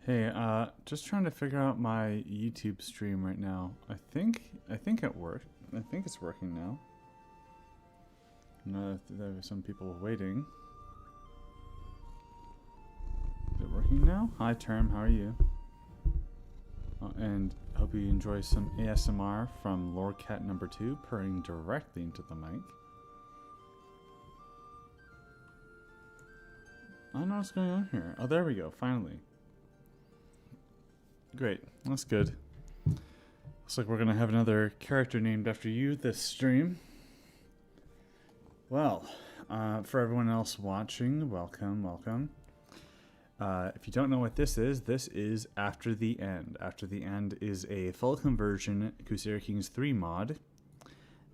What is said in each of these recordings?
Hey, just trying to figure out my YouTube stream right now. I think it worked. I think it's working now. I know that there were some people waiting. Is it working now? Hi, Term. How are you? And hope you enjoy some ASMR from Lorecat number 2, purring directly into the mic. I don't know what's going on here. Oh, there we go. Finally. Great. That's good. Looks like we're going to have another character named after you this stream. Well, for everyone else watching, welcome. If you don't know what this is After the End. After the End is a full conversion Crusader Kings 3 mod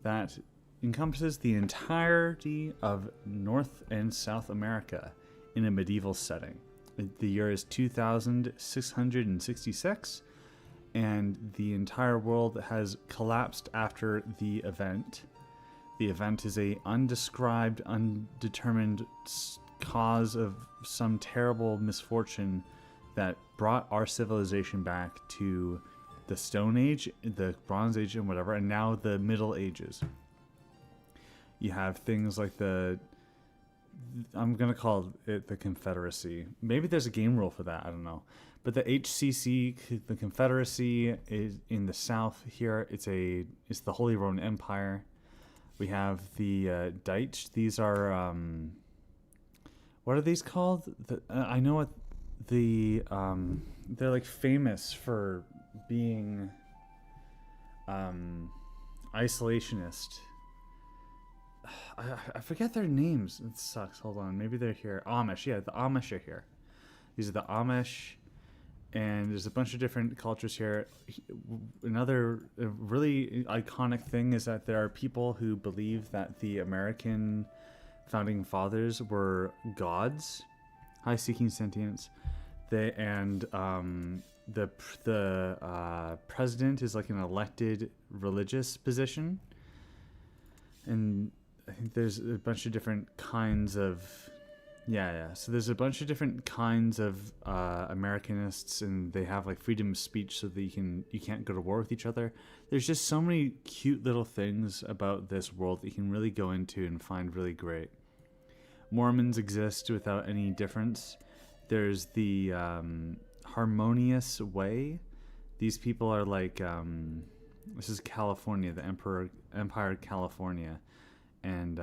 that encompasses the entirety of North and South America in a medieval setting. The year is 2666, and the entire world has collapsed after the event. The event is a undescribed, undetermined cause of some terrible misfortune that brought our civilization back to the Stone Age, the Bronze Age, and whatever, and now the Middle Ages. You have things like I'm going to call it the Confederacy. Maybe there's a game rule for that, I don't know. But the HCC, the Confederacy, is in the south here. It's the Holy Roman Empire. We have the Deitch. These are, what are these called? I know what they're like famous for being isolationist. I forget their names. It sucks. Hold on. Maybe they're here. Amish. Yeah, the Amish are here. These are the Amish. And there's a bunch of different cultures here. Another really iconic thing is that there are people who believe that the American founding fathers were gods. Hi, Seeking Sentience. The president is like an elected religious position. And I think there's a bunch of different kinds of, So there's a bunch of different kinds of Americanists, and they have like freedom of speech, so that you can't go to war with each other. There's just so many cute little things about this world that you can really go into and find really great. Mormons exist without any difference. There's the Harmonious Way. These people are like, this is California, the Empire of California. And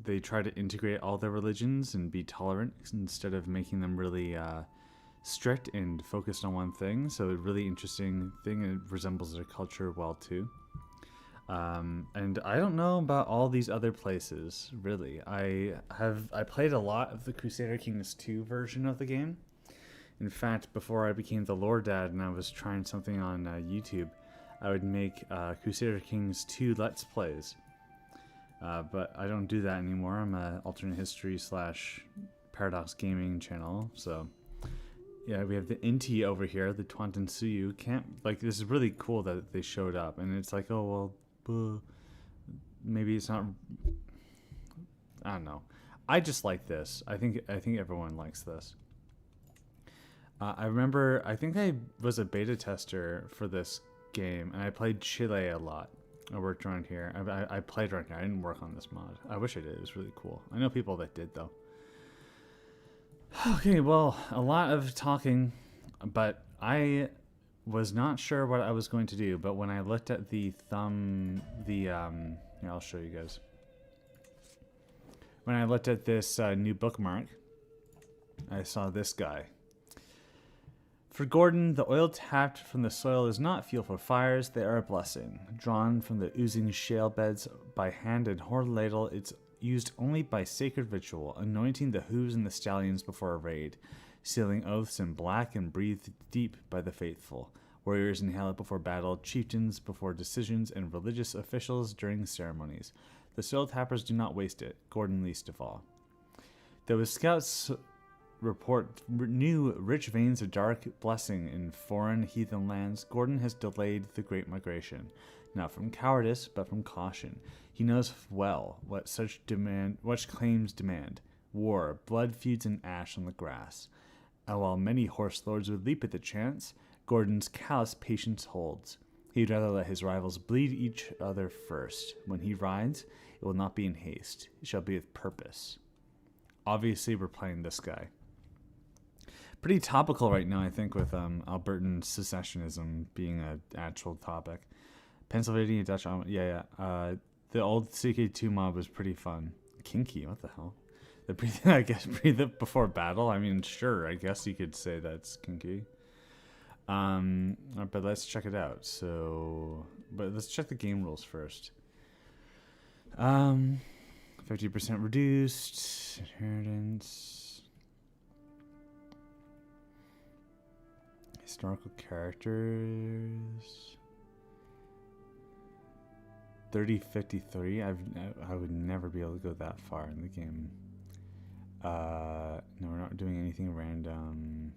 they try to integrate all their religions and be tolerant instead of making them really strict and focused on one thing. So a really interesting thing. It resembles their culture well too. And I don't know about all these other places, really. I played a lot of the Crusader Kings 2 version of the game. In fact, before I became the lore dad and I was trying something on YouTube, I would make Crusader Kings 2 Let's Plays. But I don't do that anymore. I'm an alternate history / Paradox Gaming channel. So, yeah, we have the Inti over here, the Twantansuyu camp. Like, this is really cool that they showed up. And it's like, oh, well, maybe it's not. I don't know. I just like this. I think everyone likes this. I remember, I think I was a beta tester for this game, and I played Chile a lot. I worked around here. I played around here. I didn't work on this mod. I wish I did. It was really cool. I know people that did, though. Okay, well, a lot of talking, but I was not sure what I was going to do. But when I looked at here, I'll show you guys. When I looked at this new bookmark, I saw this guy. For Gordon, the oil tapped from the soil is not fuel for fires, they are a blessing. Drawn from the oozing shale beds by hand and horn ladle, it's used only by sacred ritual, anointing the hooves and the stallions before a raid, sealing oaths in black and breathed deep by the faithful. Warriors inhale it before battle, chieftains before decisions, and religious officials during ceremonies. The soil tappers do not waste it, Gordon least of all. Though his scouts report new rich veins of dark blessing in foreign heathen lands, Gordon has delayed the great migration, not from cowardice but from caution. He knows well what such claims demand: war, blood feuds, and ash on the grass. And while many horse lords would leap at the chance, Gordon's callous patience holds. He'd rather let his rivals bleed each other first. When he rides, it will not be in haste. It shall be with purpose. Obviously, we're playing this guy. Pretty topical right now, I think, with Albertan secessionism being an actual topic. Pennsylvania Dutch, the old CK2 mob was pretty fun. Kinky, what the hell? I guess breathe up before battle. I mean, sure, I guess you could say that's kinky. But let's check it out. But let's check the game rules first. 50% reduced inheritance. Historical characters. 3053. I would never be able to go that far in the game. No, we're not doing anything random.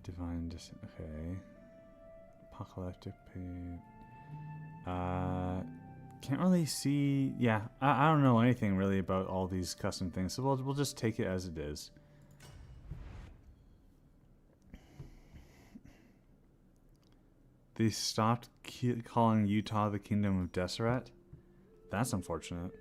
Divine okay. Apocalyptic paint. Can't really see. Yeah, I don't know anything really about all these custom things, so we'll just take it as it is. They stopped calling Utah the Kingdom of Deseret. That's unfortunate.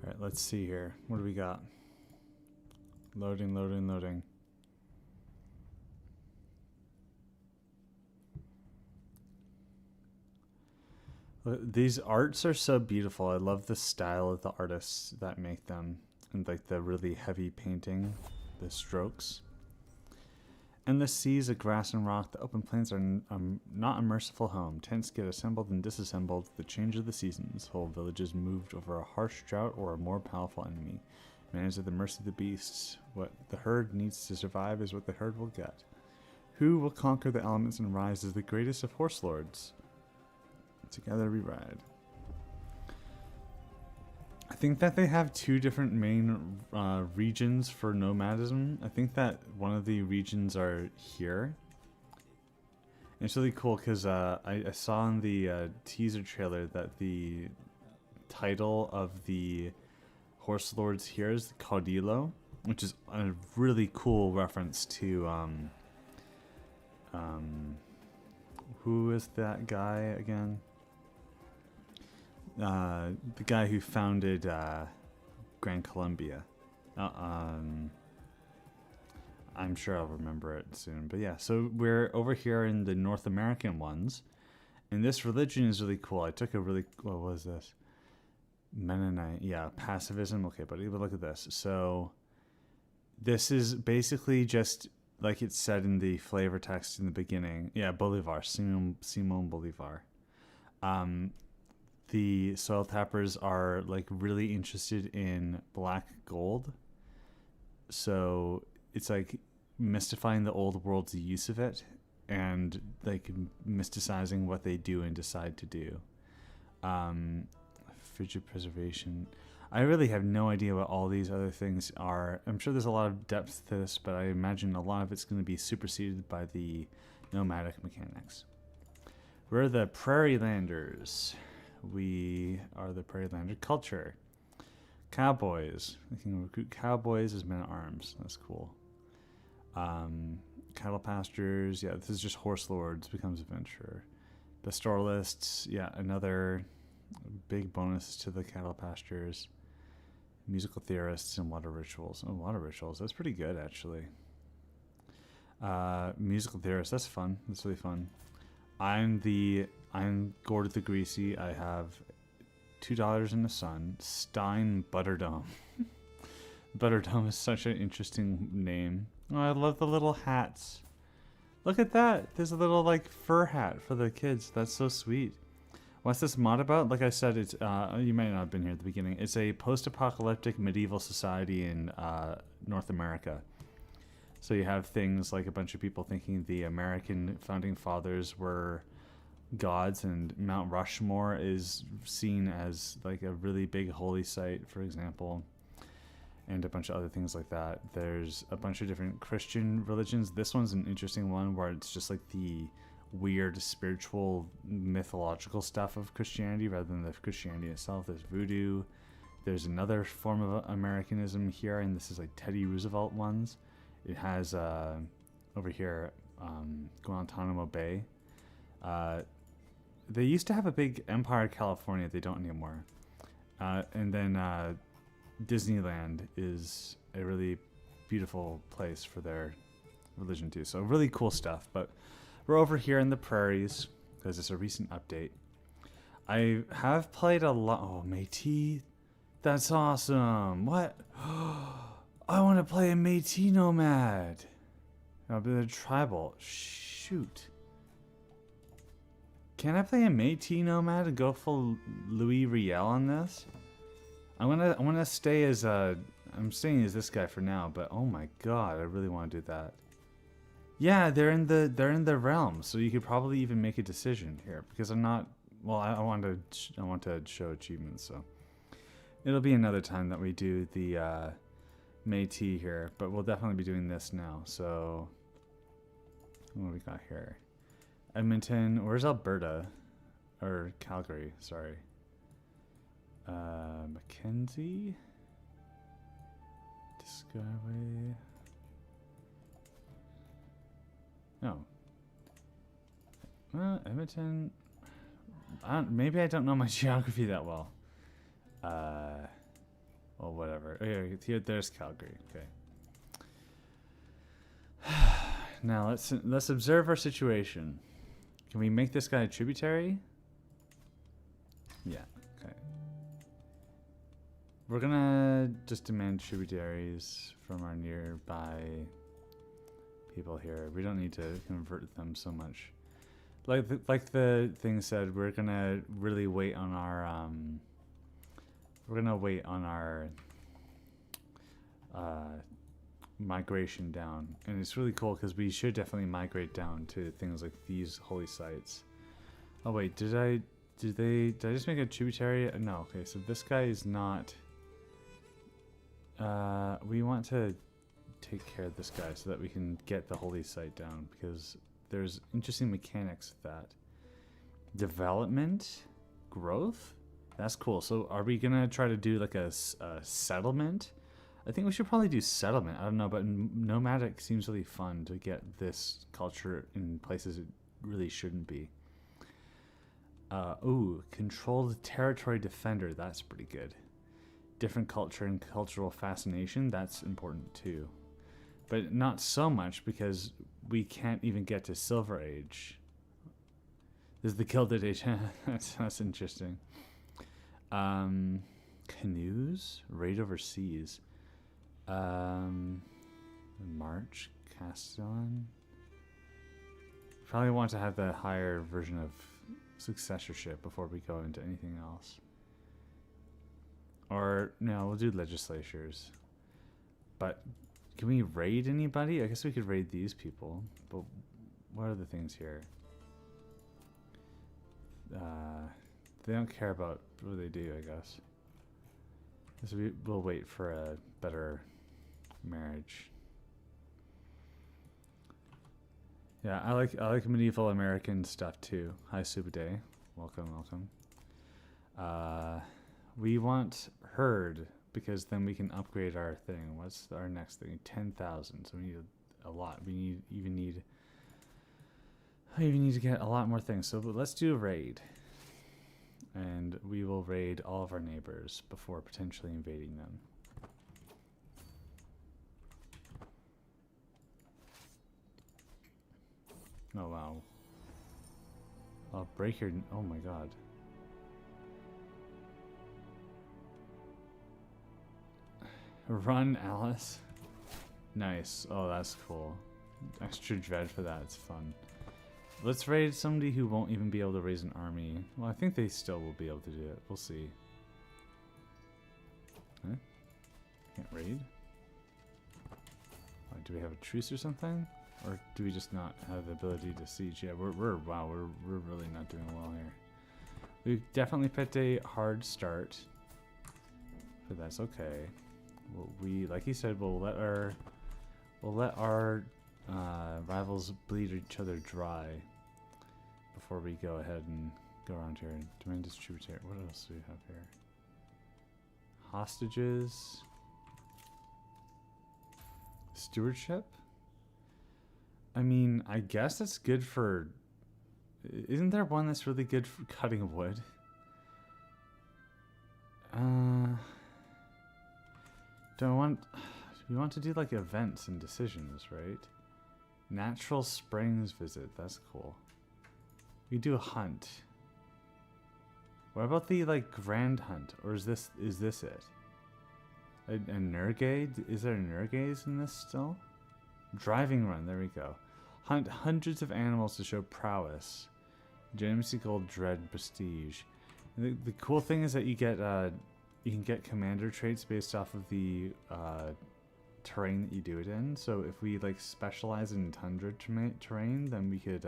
All right, let's see here. What do we got? Loading. These arts are so beautiful. I love the style of the artists that make them, and like the really heavy painting, the strokes. And the seas of grass and rock, the open plains are not a merciful home. Tents get assembled and disassembled. The change of the seasons. Whole villages moved over a harsh drought or a more powerful enemy. Man is at the mercy of the beasts. What the herd needs to survive is what the herd will get. Who will conquer the elements and rise as the greatest of horse lords? Together we ride. I think that they have two different main regions for nomadism. I think that one of the regions are here. And it's really cool because I saw in the teaser trailer that the title of the horse lords here is Caudillo, which is a really cool reference to who is that guy again? The guy who founded Gran Colombia. I'm sure I'll remember it soon. But yeah, so we're over here in the North American ones. And this religion is really cool. I took a really... What was this? Mennonite. Yeah, pacifism. Okay, buddy, but look at this. So this is basically just like it said in the flavor text in the beginning. Yeah, Bolivar. Simon Bolivar. The soil tappers are like really interested in black gold. So it's like mystifying the old world's use of it and like mysticizing what they do and decide to do. Frigid preservation. I really have no idea what all these other things are. I'm sure there's a lot of depth to this, but I imagine a lot of it's going to be superseded by the nomadic mechanics. We're the Prairie Landers. We are the Prairie Lander culture. Cowboys. We can recruit cowboys as men-at-arms. That's cool. Cattle pastures. Yeah, this is just horse lords. Becomes adventurer. Pastoralists. Yeah, another big bonus to the cattle pastures. Musical theorists and water rituals. Oh, water rituals. That's pretty good, actually. Musical theorists. That's fun. That's really fun. I'm Gord the Greasy. I have $2 in the sun. Stein Butterdome. Butterdome is such an interesting name. Oh, I love the little hats. Look at that. There's a little like fur hat for the kids. That's so sweet. What's this mod about? Like I said, it's you might not have been here at the beginning. It's a post-apocalyptic medieval society in North America. So you have things like a bunch of people thinking the American founding fathers were gods, and Mount Rushmore is seen as like a really big holy site, for example. and a bunch of other things like that. There's a bunch of different Christian religions. This one's an interesting one where it's just like the weird spiritual mythological stuff of Christianity rather than the Christianity itself. There's voodoo. There's another form of Americanism here, and this is like Teddy Roosevelt ones. It has over here Guantanamo Bay. They used to have a big Empire, California. They don't anymore. And then Disneyland is a really beautiful place for their religion too. So really cool stuff. But we're over here in the prairies because it's a recent update. I have played a lot. Oh, Métis. That's awesome. What? I want to play a Métis nomad. I'll be the tribal. Shoot. Can I play a Métis nomad and go full Louis Riel on this? I'm gonna stay as I'm staying as this guy for now, but oh my god, I really want to do that. Yeah, they're in the realm, so you could probably even make a decision here because I'm not. Well, I want to show achievements, so it'll be another time that we do the Métis here, but we'll definitely be doing this now. So what do we got here? Edmonton. Where's Alberta? Or Calgary, sorry. Mackenzie. Skyway. No. Edmonton. Maybe I don't know my geography that well. Well, whatever. Okay, here, there's Calgary. Okay. Now let's observe our situation. Can we make this guy a tributary? Yeah. Okay. We're gonna just demand tributaries from our nearby people here. We don't need to convert them so much. Like the thing said, we're gonna really wait on our migration down, and it's really cool because we should definitely migrate down to things like these holy sites. Oh wait, did I just make a tributary? No. Okay, so this guy is not. We want to take care of this guy so that we can get the holy site down because there's interesting mechanics with that. Development, growth. That's cool. So are we gonna try to do like a settlement? I think we should probably do settlement. I don't know, but nomadic seems really fun to get this culture in places it really shouldn't be. Ooh, control the territory defender. That's pretty good. Different culture and cultural fascination. That's important too. But not so much because we can't even get to Silver Age. This is the Gilded Age. That's interesting. Canoes? Raid overseas. March, Castellan. Probably want to have the higher version of successorship before we go into anything else. Or no, we'll do legislatures. But can we raid anybody? I guess we could raid these people. But what are the things here? They don't care about what they do, I guess. So we'll wait for a better marriage. Yeah, I like medieval American stuff too. Hi Subuday. Welcome, welcome. We want herd because then we can upgrade our thing. What's our next thing? 10,000. So we need a lot. We even need to get a lot more things. So let's do a raid. And we will raid all of our neighbors before potentially invading them. Oh wow. I'll break your... Oh my god. Run, Alice. Nice. Oh, that's cool. Extra dread for that. It's fun. Let's raid somebody who won't even be able to raise an army. Well, I think they still will be able to do it. We'll see. Huh? Can't raid? Do we have a truce or something? Or do we just not have the ability to siege? Yeah, we're really not doing well here. We definitely picked a hard start, but that's okay. We, like he said, we'll let our rivals bleed each other dry before we go ahead and go around here. Demand distributor. What else do we have here? Hostages. Stewardship. I mean, I guess that's good for... Isn't there one that's really good for cutting wood? We want to do like events and decisions, right? Natural springs visit. That's cool. We do a hunt. What about the like grand hunt? Or is this it? A Nurgade? Is there Nurgays in this still? Driving run. There we go. Hunt hundreds of animals to show prowess. Legitimacy, gold, dread, prestige. And the cool thing is that you can get commander traits based off of the terrain that you do it in. So if we like specialize in tundra terrain, then we could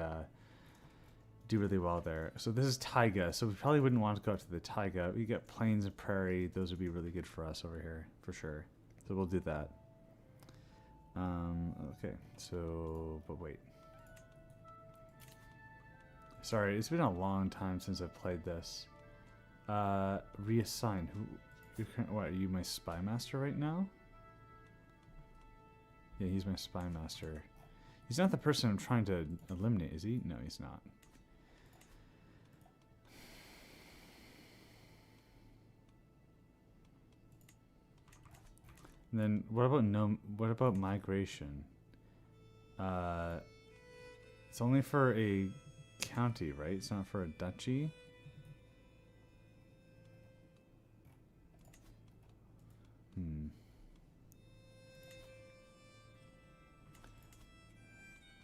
do really well there. So this is taiga, so we probably wouldn't want to go out to the taiga. We get plains and prairie. Those would be really good for us over here for sure. So we'll do that. Okay, so but wait. Sorry, it's been a long time since I've played this. Reassign. What, are you my spy master right now? Yeah, he's my spy master. He's not the person I'm trying to eliminate, is he? No, he's not. And then what about migration? It's only for a county, right? It's not for a duchy.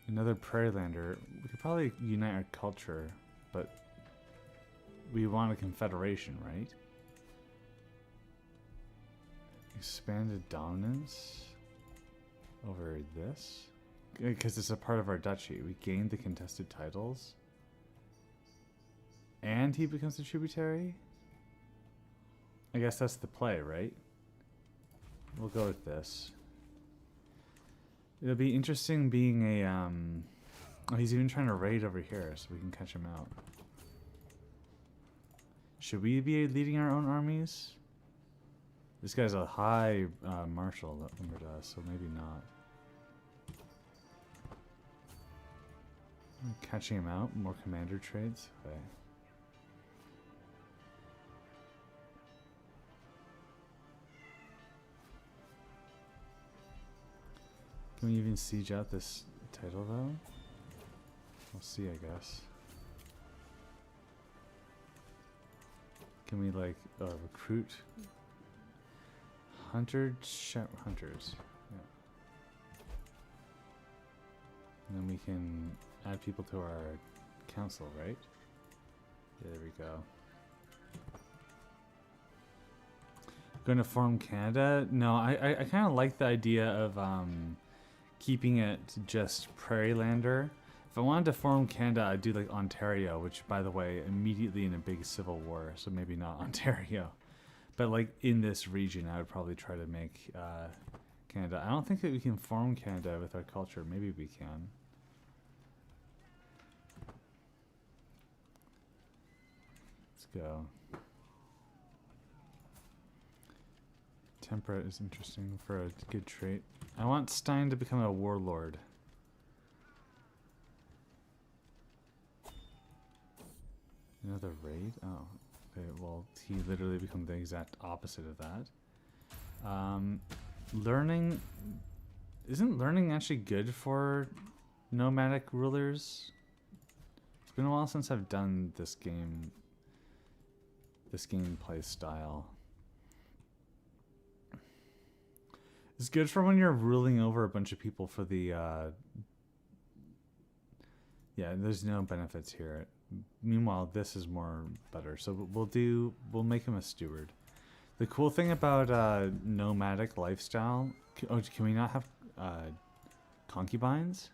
Another prairie lander. We could probably unite our culture, but we want a confederation, right? Expanded dominance over this? Because it's a part of our duchy. We gained the contested titles. And he becomes a tributary? I guess that's the play, right? We'll go with this. It'll be interesting being a, oh, he's even trying to raid over here, so we can catch him out. Should we be leading our own armies? This guy's a high marshal number to us, so maybe not. Catching him out, more commander traits. Okay. Can we even siege out this title though? We'll see, I guess. Can we like recruit hunters? Yeah. And then we can add people to our council, right? Yeah, there we go. Going to form Canada? No, I kind of like the idea of keeping it just Prairie Lander. If I wanted to form Canada, I'd do like Ontario, which, by the way, immediately in a big civil war, so maybe not Ontario. But like in this region, I would probably try to make Canada. I don't think that we can form Canada with our culture. Maybe we can. Let's go. Temperate is interesting for a good trait. I want Stein to become a warlord. Another raid? Oh, okay. Well, he literally becomes the exact opposite of that. Learning... Isn't learning actually good for nomadic rulers? It's been a while since I've done this game. This gameplay style. It's good for when you're ruling over a bunch of people for the, yeah, there's no benefits here. Meanwhile, this is more better. So we'll make him a steward. The cool thing about nomadic lifestyle, can we not have concubines?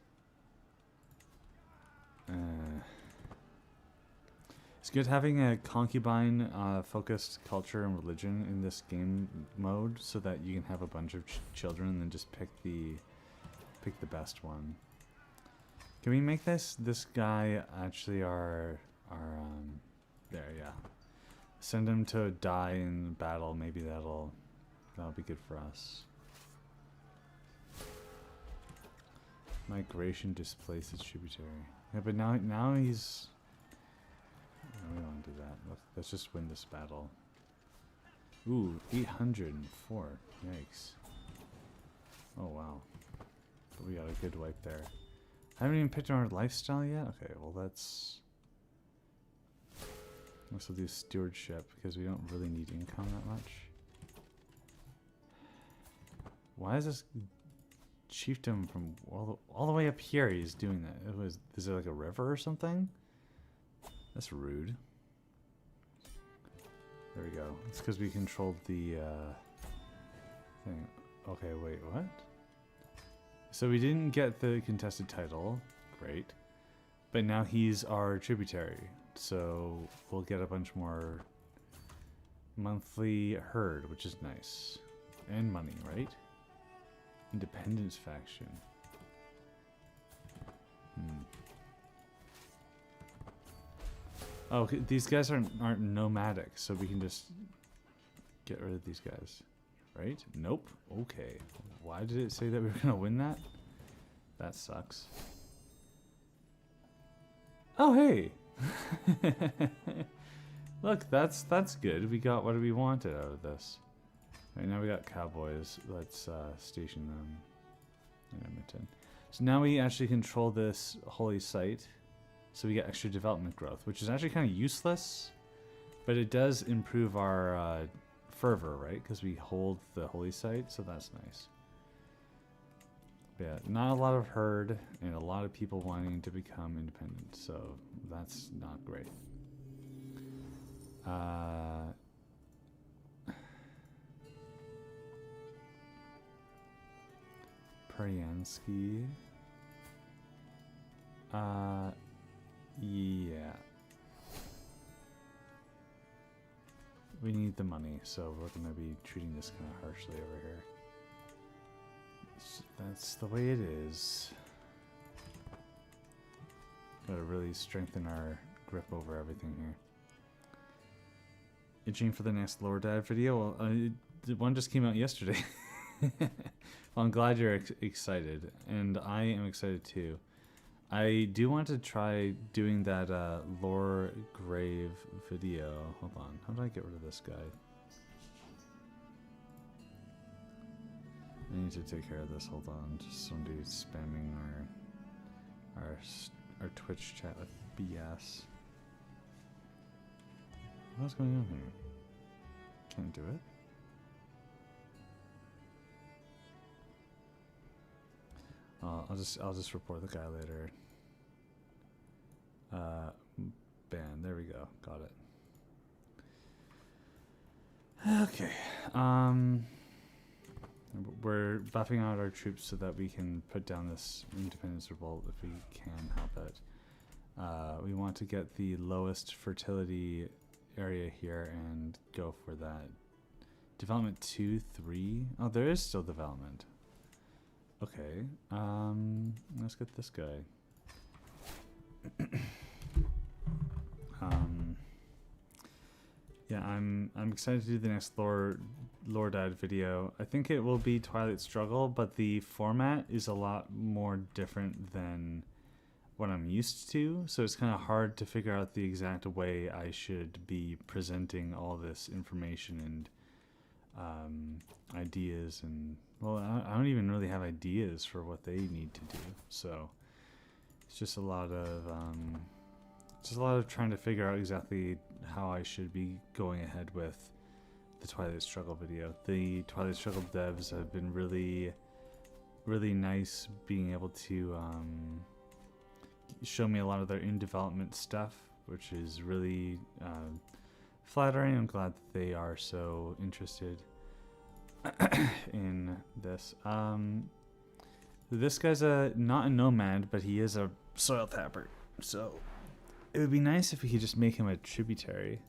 It's good having a concubine focused culture and religion in this game mode, so that you can have a bunch of children and then just pick the best one. Can we make this guy actually our there, yeah. Send him to die in battle. Maybe that'll be good for us. Migration displaces tributary. Yeah, but now he's. No, we don't want to do that. Let's just win this battle. Ooh, 804. Yikes. Oh wow. But we got a good wipe there. I haven't even picked our lifestyle yet? Okay, well let's do stewardship, because we don't really need income that much. Why is this chiefdom from all the way up here? He's doing that. Is it like a river or something? That's rude. There we go. It's because we controlled the thing. Okay, wait, what? So we didn't get the contested title. Great. But now he's our tributary. So we'll get a bunch more monthly herd, which is nice. And money, right? Independence faction. Oh, okay, these guys aren't nomadic, so we can just get rid of these guys. Right? Nope. Okay. Why did it say that we were gonna win that? That sucks. Oh, hey! Look, that's good. We got what we wanted out of this. Right, now we got cowboys. Let's station them in Edmonton. So now we actually control this holy site. So we get extra development growth, which is actually kind of useless. But it does improve our fervor, right? Because we hold the holy site, so that's nice. But yeah, not a lot of herd and a lot of people wanting to become independent, so that's not great. Peryansky. Yeah. We need the money, so we're going to be treating this kind of harshly over here. So that's the way it is. Gotta really strengthen our grip over everything here. Itching for the next lore dive video? Well, the one just came out yesterday. Well, I'm glad you're excited, and I am excited too. I do want to try doing that lore grave video. Hold on, how do I get rid of this guy? I need to take care of this. Hold on, just somebody spamming our Twitch chat with BS. What's going on here? Can't do it. I'll just report the guy later. Ban. There we go. Got it. Okay. We're buffing out our troops so that we can put down this independence revolt if we can help it. We want to get the lowest fertility area here and go for that. Development 2, 3. Oh, there is still development. Okay, let's get this guy. Yeah, I'm excited to do the next lore dive video. I think it will be Twilight Struggle, but the format is a lot more different than what I'm used to, so it's kind of hard to figure out the exact way I should be presenting all this information and ideas, and well, I don't even really have ideas for what they need to do, so it's just a lot of trying to figure out exactly how I should be going ahead with the Twilight Struggle video. The Twilight Struggle devs have been really nice being able to show me a lot of their in-development stuff, which is really flattering. I'm glad that they are so interested in this. This guy's not a nomad, but he is a soil tapper, so It would be nice if we could just make him a tributary.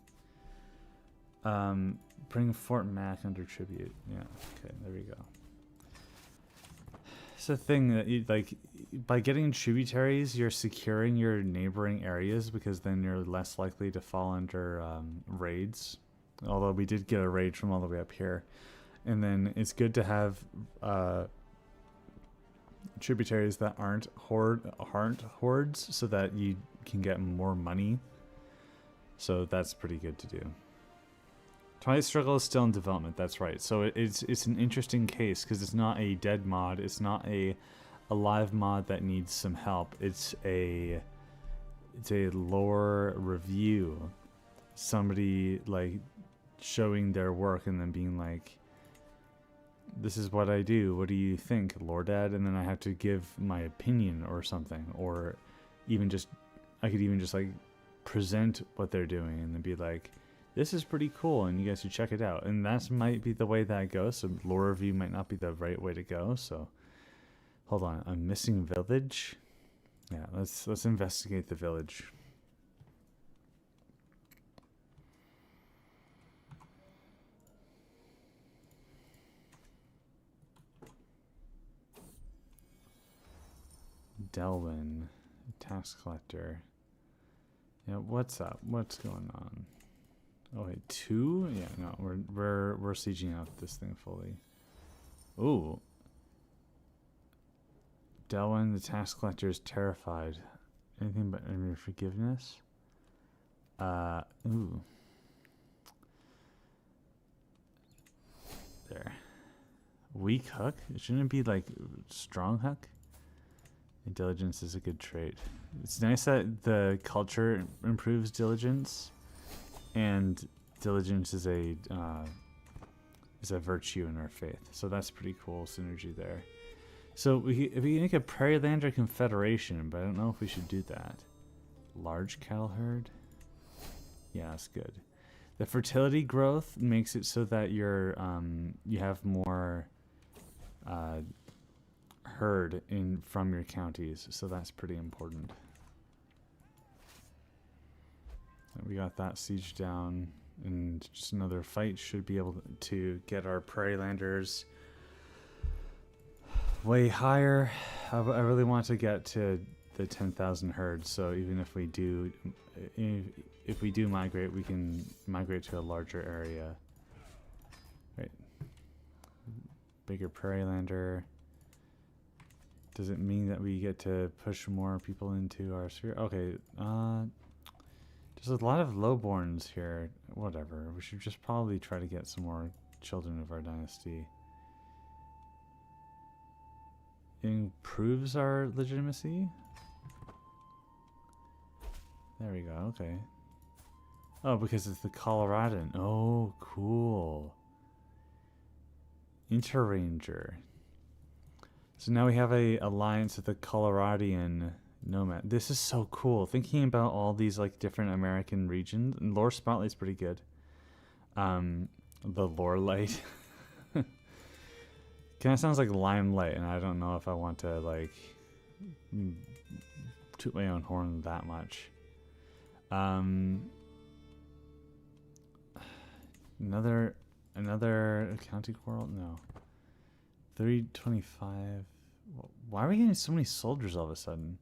Bring Fort Mac under tribute. Yeah, okay, there we go. It's a thing that you, like, by getting tributaries, you're securing your neighboring areas because then you're less likely to fall under raids. Although we did get a raid from all the way up here. And then it's good to have tributaries that aren't hordes so that you can get more money. So that's pretty good to do. Twilight Struggle is still in development, that's right. So it's an interesting case because it's not a dead mod, it's not a live mod that needs some help. It's a lore review. Somebody like showing their work and then being like, this is what I do, what do you think, Lore Dad? And then I have to give my opinion or something, or even just I could even just like present what they're doing and then be like, this is pretty cool and you guys should check it out. And that might be the way that goes. So lore review might not be the right way to go. So hold on, a missing village. Yeah, let's investigate the village. Delwyn, tax collector. Yeah, what's up? What's going on? Oh wait, 2? Yeah, no, we're sieging out this thing fully. Ooh. Delwyn, the tax collector, is terrified. Anything but any forgiveness? Ooh. There. Weak hook? Shouldn't it be like strong hook? Diligence is a good trait. It's nice that the culture improves diligence, and diligence is a virtue in our faith. So that's pretty cool synergy there. So if we make a Prairie Lander Confederation, but I don't know if we should do that. Large cattle herd. Yeah, that's good. The fertility growth makes it so that you're you have more herd in from your counties, so that's pretty important. And we got that siege down, and just another fight should be able to get our Prairie Landers way higher. I really want to get to the 10,000 herds, so even if we do migrate, we can migrate to a larger area. Right. Bigger Prairie Lander. Does it mean that we get to push more people into our sphere? Okay, there's a lot of lowborns here. Whatever, we should just probably try to get some more children of our dynasty. It improves our legitimacy? There we go, okay. Oh, because it's the Coloradan. Oh, cool. Interranger. So now we have a alliance with the Coloradian nomad. This is so cool. Thinking about all these like different American regions. And Lore Spotlight's pretty good. The Lore Light. Kind of sounds like Limelight, and I don't know if I want to like toot my own horn that much. Another county quarrel? No. 325. Why are we getting so many soldiers all of a sudden?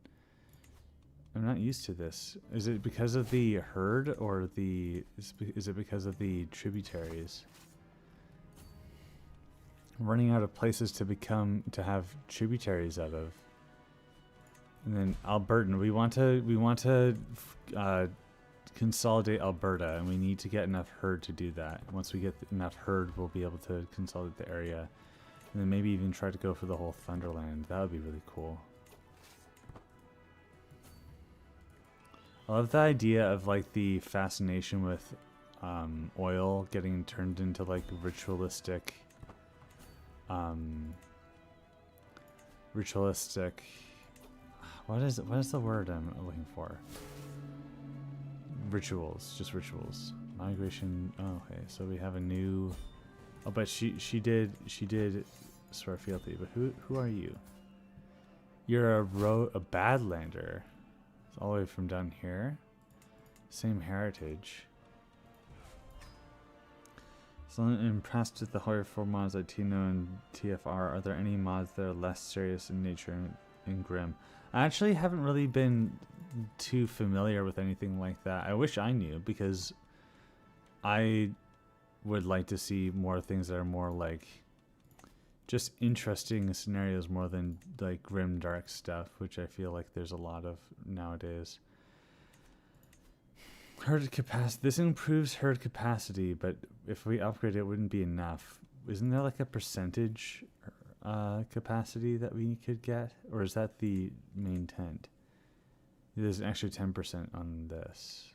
I'm not used to this. Is it because of the herd, or is it because of the tributaries? I'm running out of places to have tributaries out of. And then Albertan. We want to consolidate Alberta, and we need to get enough herd to do that. Once we get enough herd, we'll be able to consolidate the area. And then maybe even try to go for the whole Thunderland. That would be really cool. I love the idea of like the fascination with oil getting turned into like ritualistic what is the word I'm looking for? Rituals, just rituals. Migration. Oh, okay, so we have a new. Oh, but she did swear fealty. But who are you? You're a Badlander. It's all the way from down here. Same heritage. So I'm impressed with the horror 4 mods like Tino and TFR. Are there any mods that are less serious in nature and grim? I actually haven't really been too familiar with anything like that. I wish I knew, because I would like to see more things that are more like just interesting scenarios more than like grim dark stuff, which I feel like there's a lot of nowadays. Herd capacity. This improves herd capacity, but if we upgrade it, wouldn't be enough. Isn't there like a percentage capacity that we could get? Or is that the main tent? There's an extra 10% on this.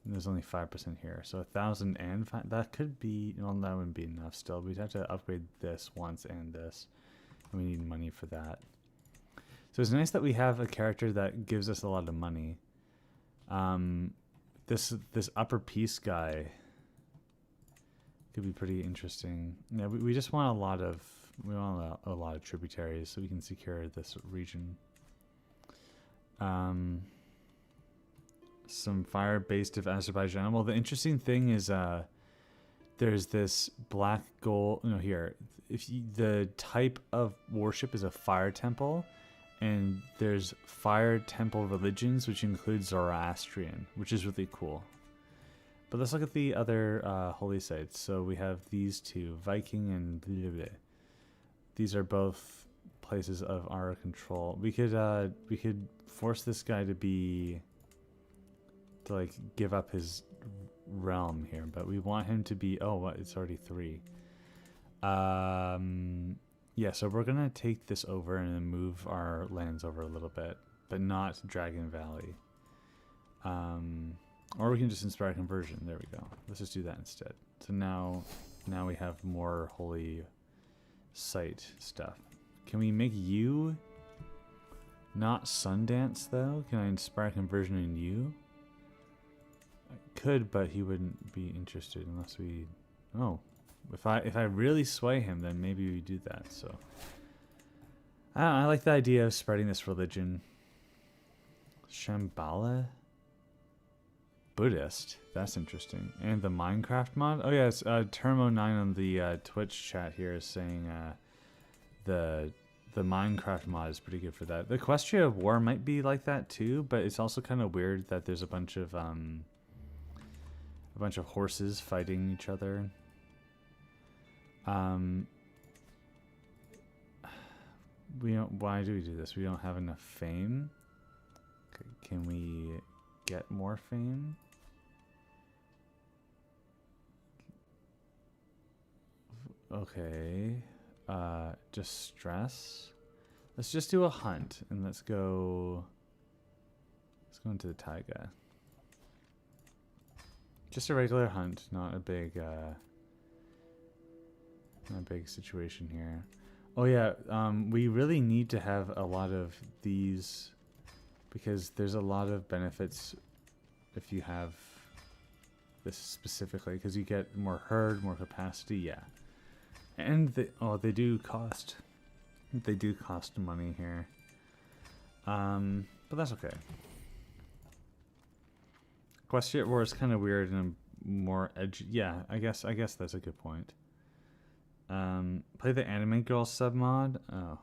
There's only 5% here. So 1,000 and 5. That could be... Well, that wouldn't be enough still. We'd have to upgrade this once and this. And we need money for that. So it's nice that we have a character that gives us a lot of money. This upper piece guy could be pretty interesting. Yeah, we just want a lot of tributaries so we can secure this region. Some fire-based of Azerbaijan. Well, the interesting thing is there's this black gold. No, here. The type of worship is a fire temple. And there's fire temple religions, which includes Zoroastrian, which is really cool. But let's look at the other holy sites. So we have these two, Viking and blah, blah. These are both places of our control. We could force this guy to like give up his realm here, but we want him to be. Oh, what? It's already 3. Yeah, so we're going to take this over and then move our lands over a little bit, but not Dragon Valley. Or we can just inspire conversion. There we go. Let's just do that instead. So now we have more holy site stuff. Can we make you not Sundance, though? Can I inspire conversion in you? I could, but he wouldn't be interested unless we... Oh. If I really sway him, then maybe we do that. So I like the idea of spreading this religion. Shambhala? Buddhist. That's interesting. And the Minecraft mod? Oh yeah, it's Termo9 on the Twitch chat here is saying the Minecraft mod is pretty good for that. The Equestria of War might be like that too, but it's also kind of weird that there's a bunch of horses fighting each other. Why do we do this? We don't have enough fame. Can we get more fame? Okay. Distress. Let's just do a hunt and let's go into the taiga. Just a regular hunt, not a big situation here. Oh yeah, we really need to have a lot of these because there's a lot of benefits if you have this specifically, because you get more herd, more capacity, yeah. And they do cost money here. But that's okay. Equestria War is kind of weird and more edgy. Yeah, I guess that's a good point. Play the Anime Girl submod. Oh,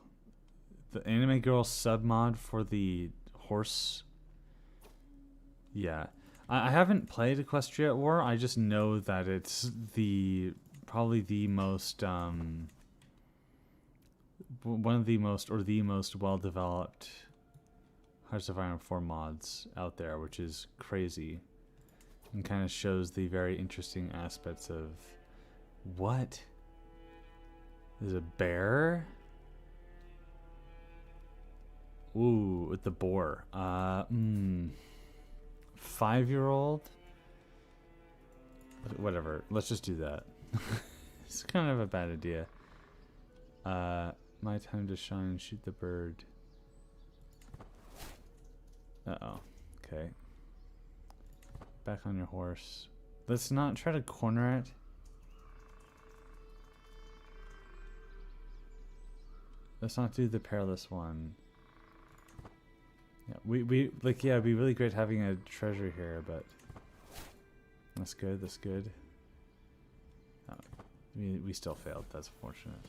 the Anime Girl submod for the horse. Yeah, I haven't played Equestria War. I just know that it's probably the most one of the most well developed Hearts of Iron 4 mods out there, which is crazy, and kind of shows the very interesting aspects of what. There's a bear? Ooh, with the boar. 5-year-old? Whatever. Let's just do that. It's kind of a bad idea. My time to shine. Shoot the bird. Uh-oh. Okay. Back on your horse. Let's not try to corner it. Let's not do the perilous one. Yeah, it'd be really great having a treasure here, but That's good, that's good. Oh, we still failed, that's unfortunate.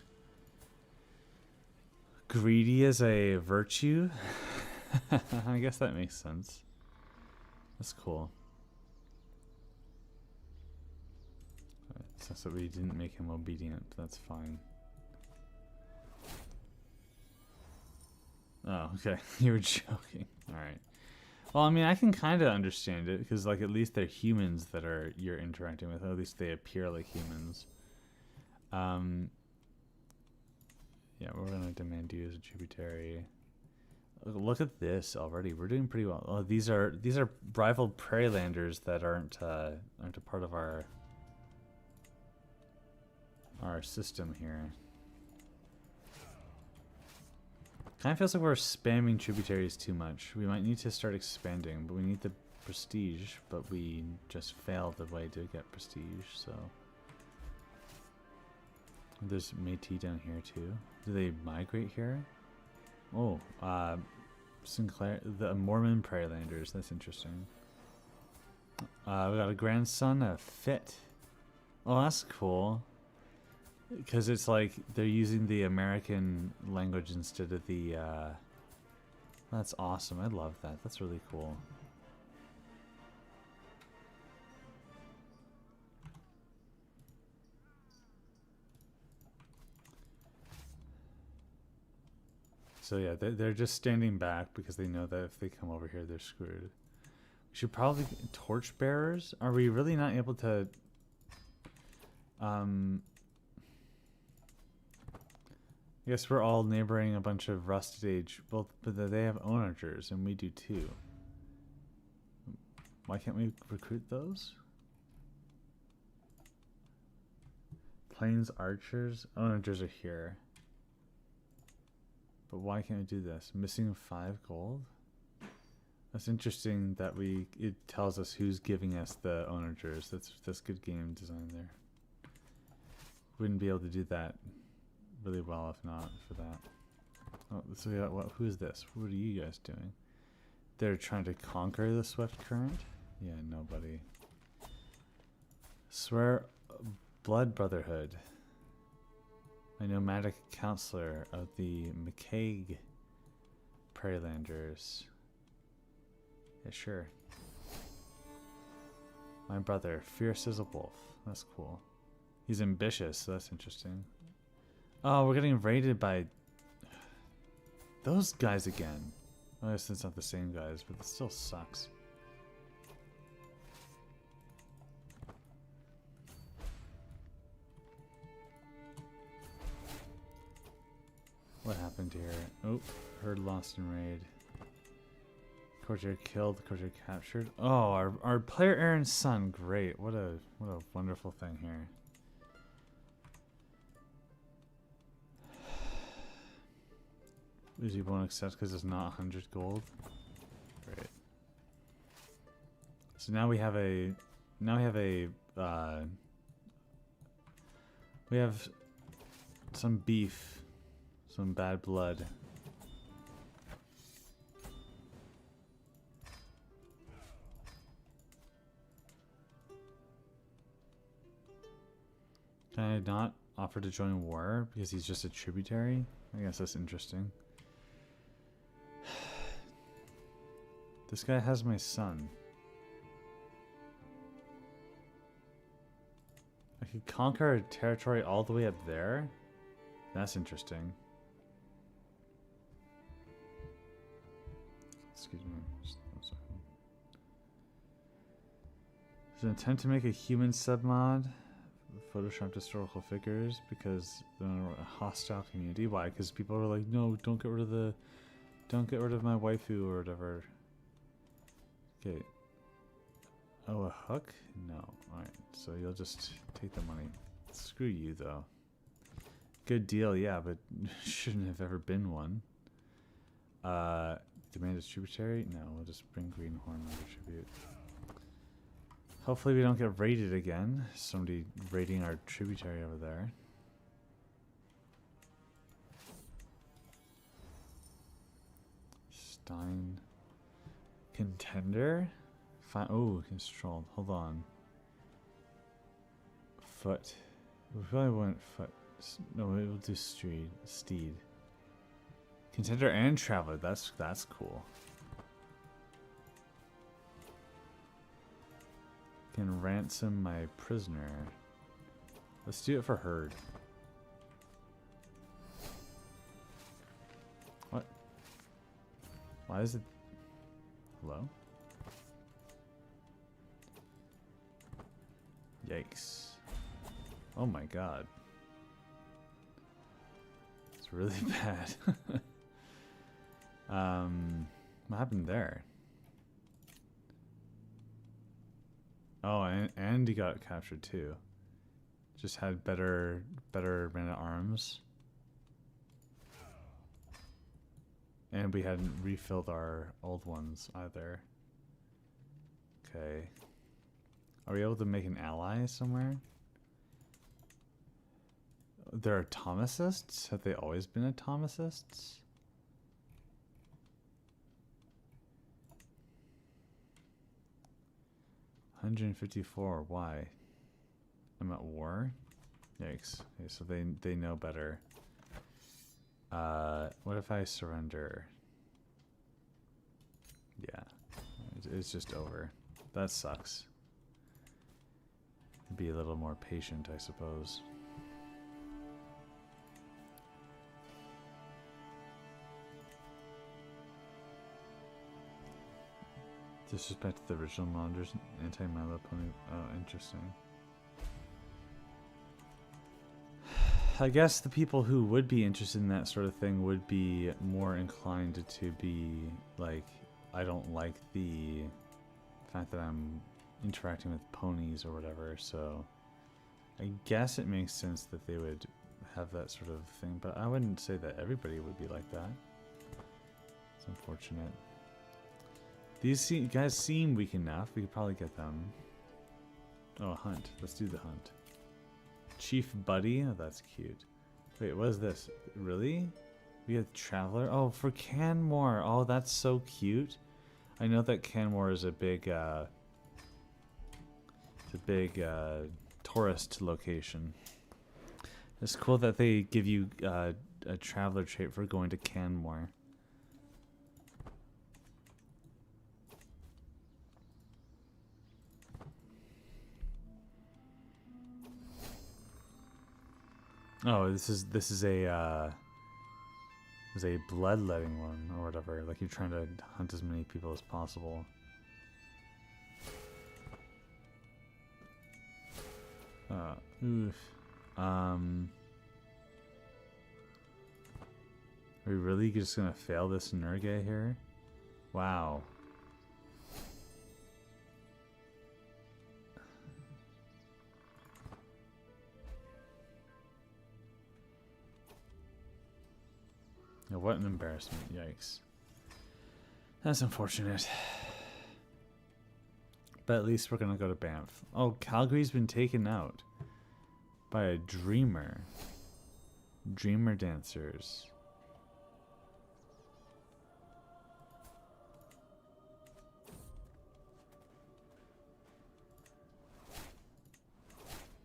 Greedy is a virtue? I guess that makes sense. That's cool. So we didn't make him obedient, that's fine. Oh, okay. You were joking. Alright. Well, I mean, I can kind of understand it, because, like, at least they're humans that you're interacting with. At least they appear like humans. Yeah, we're going to demand you as a tributary. Look at this already. We're doing pretty well. Oh, these are rival prairie landers that aren't a part of our system here. Kind of feels like we're spamming tributaries too much. We might need to start expanding, but we need the prestige, but we just failed the way to get prestige, so. There's Métis down here too. Do they migrate here? Oh, Sinclair, the Mormon Prairie Landers, that's interesting. We got a grandson, a Fit. Oh, that's cool. Because it's like they're using the American language instead of the, that's awesome. I love that. That's really cool. So yeah, they're just standing back because they know that if they come over here, they're screwed. We should probably torchbearers. Are we really not able to? I guess we're all neighboring a bunch of rusted age. Well, but they have onagers and we do too. Why can't we recruit those? Plains archers. Onagers are here. But why can't we do this? Missing 5 gold? That's interesting that it tells us who's giving us the onagers. That's good game design there. Wouldn't be able to do that really well if not for that. Oh, so we got who is this? What are you guys doing? They're trying to conquer the swift current? Yeah, nobody. Swear blood brotherhood. A nomadic counselor of the McCaig Prairie Landers. Yeah, sure. My brother, fierce as a wolf. That's cool. He's ambitious, so that's interesting. Oh, we're getting raided by those guys again. I guess it's not the same guys, but it still sucks. What happened here? Oh, herd lost in raid. Courtier killed, courtier captured. Oh, our player Aaron's son. Great. What a wonderful thing here. Usually won't accept because it's not 100 gold. Great. So now we have some beef. Some bad blood. Can I not offer to join war because he's just a tributary? I guess that's interesting. This guy has my son. I could conquer a territory all the way up there? That's interesting. Excuse me. Just one second. There's an attempt to make a human submod. Photoshop historical figures because they're a hostile community. Why? Because people are like, no, don't get rid of my waifu or whatever. Okay. Oh, a hook? No. Alright, so you'll just take the money. Screw you, though. Good deal, yeah, but shouldn't have ever been one. Demand a tributary? No, we'll just bring Greenhorn under tribute. Hopefully we don't get raided again. Somebody raiding our tributary over there. Stein. Contender? Oh, controlled. Hold on. foot. We probably want foot. No, we'll do steed. Contender and traveler. That's cool. Can ransom my prisoner. Let's do it for herd. What? Why is it low? Yikes. Oh my god. It's really bad. What happened there? Oh, and he got captured too. Just had better men at arms. And we hadn't refilled our old ones either. Okay. Are we able to make an ally somewhere? They're atomicists? Have they always been atomicists? $154. Why? I'm at war? Yikes. Okay, so they know better. What if I surrender? Yeah. It's just over. That sucks. Be a little more patient, I suppose. Disrespect to the original modders, anti-Milo pony. Oh, interesting. I guess the people who would be interested in that sort of thing would be more inclined to be like, I don't like the fact that I'm interacting with ponies or whatever, so I guess it makes sense that they would have that sort of thing, but I wouldn't say that everybody would be like that. It's unfortunate. These guys seem weak enough. We could probably get them. Oh, hunt. Let's do the hunt. Chief Buddy? Oh, that's cute. Wait, what is this? Really? We have Traveler? Oh, for Canmore. Oh, that's so cute. I know that Canmore is a big, tourist location. It's cool that they give you a Traveler trait for going to Canmore. Oh, this is a bloodletting one or whatever. Like you're trying to hunt as many people as possible. Oof. Are we really just gonna fail this Nurge here? Wow. What an embarrassment. Yikes. That's unfortunate. But at least we're gonna go to Banff. Oh, Calgary's been taken out by a dreamer. Dreamer dancers.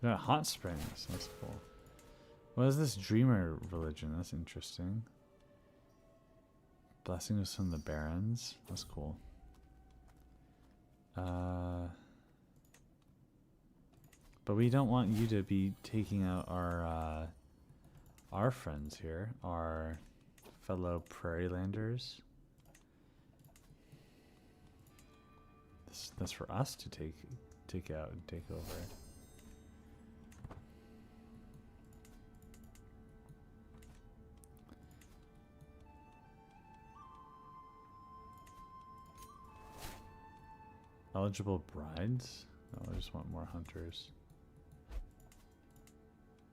We got hot springs. That's cool. What is this dreamer religion? That's interesting. Blessings from the Barons. That's cool. But we don't want you to be taking out our friends here, our fellow Prairie Landers. That's for us to take out and take over. Eligible brides? Oh, I just want more hunters.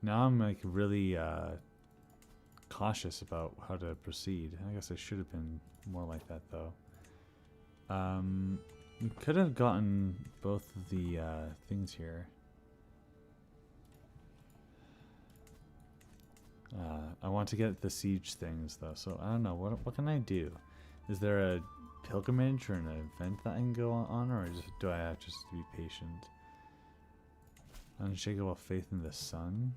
Now I'm like really cautious about how to proceed. I guess I should have been more like that though. We could have gotten both of the things here. I want to get the siege things though, so I don't know. What can I do? Is there a pilgrimage or an event that I can go on, or do I have just to be patient? Unshakable faith in the sun.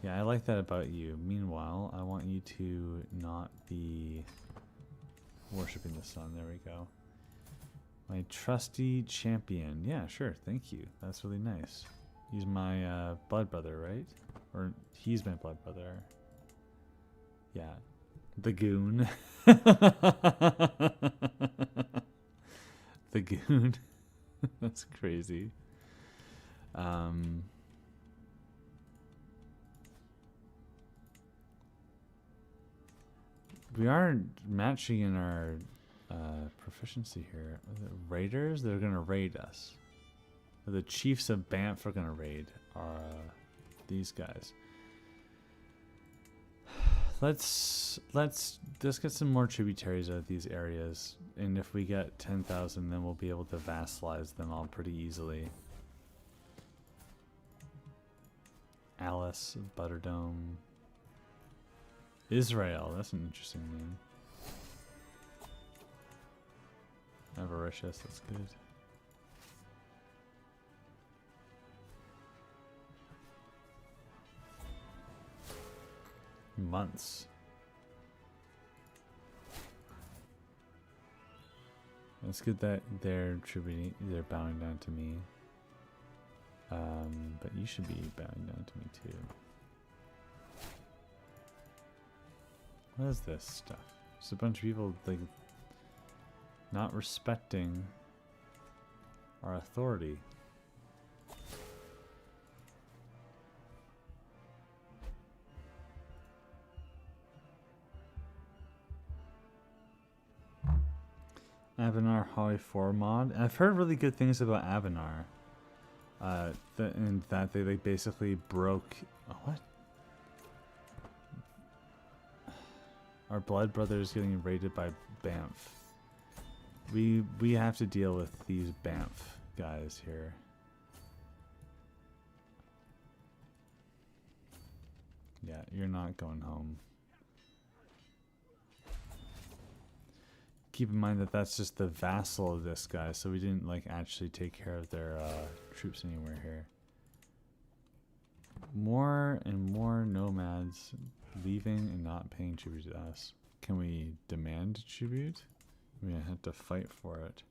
Yeah, I like that about you. Meanwhile, I want you to not be worshipping the sun. There we go. My trusty champion. Yeah, sure. Thank you. That's really nice. He's my blood brother, right? Or he's my blood brother. Yeah. The goon. The goon. That's crazy. We are matching in our proficiency here. The raiders, they're gonna raid us. The chiefs of Banff are gonna raid these guys. Let's get some more tributaries out of these areas, and if we get 10,000, then we'll be able to vassalize them all pretty easily. Alice, Butterdome, Israel. That's an interesting name. Avaricious. That's good. Months. It's good that they're bowing down to me. But you should be bowing down to me too. What is this stuff? There's a bunch of people like not respecting our authority. Avanar Holly 4 mod. I've heard really good things about Avanar. And that they like basically broke. Oh, what? Our blood brothers getting raided by Banff. We have to deal with these Banff guys here. Yeah, you're not going home. Keep in mind that that's just the vassal of this guy, so we didn't like actually take care of their troops anywhere here. More and more nomads leaving and not paying tribute to us. Can we demand tribute? We have to fight for it.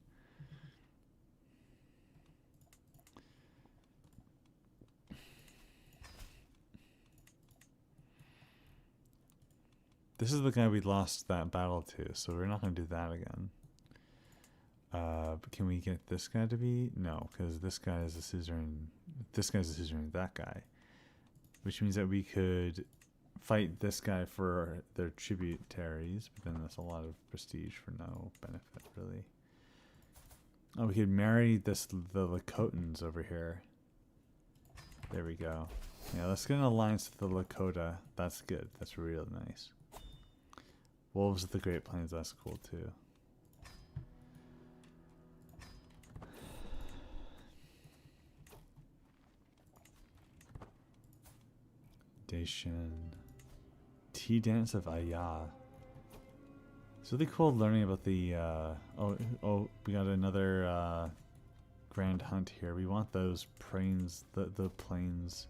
This is the guy we lost that battle to, so we're not going to do that again. But can we get this guy to be? No, because this guy is a suzerain. This guy's a suzerain, that guy. Which means that we could fight this guy for their tributaries, but then that's a lot of prestige for no benefit, really. Oh, we could marry the Lakotans over here. There we go. Yeah, let's get an alliance with the Lakota. That's good. That's real nice. Wolves of the Great Plains, that's cool too. Dacian. Tea Dance of Aya. It's really cool learning about the oh, we got another grand hunt here. We want those plains, the plains.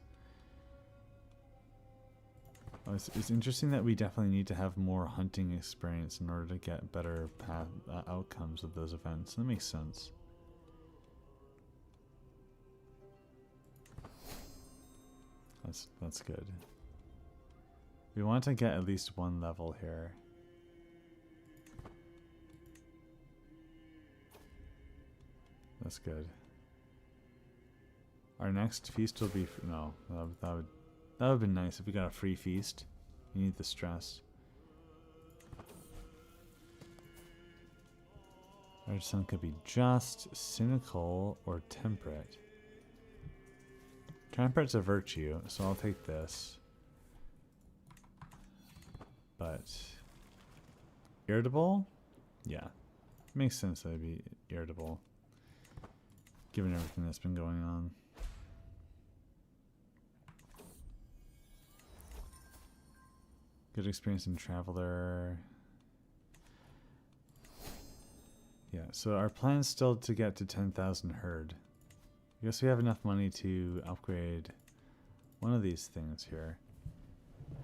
Oh, it's interesting that we definitely need to have more hunting experience in order to get better outcomes of those events. That makes sense. That's good. We want to get at least one level here. That's good. Our next feast will be no. That would have been nice if we got a free feast. You need the stress. Our son could be just, cynical, or temperate. Temperate's a virtue, so I'll take this. But irritable? Yeah. Makes sense that I'd be irritable, given everything that's been going on. Good experience in Traveler. Yeah, so our plan is still to get to 10,000 herd. I guess we have enough money to upgrade one of these things here.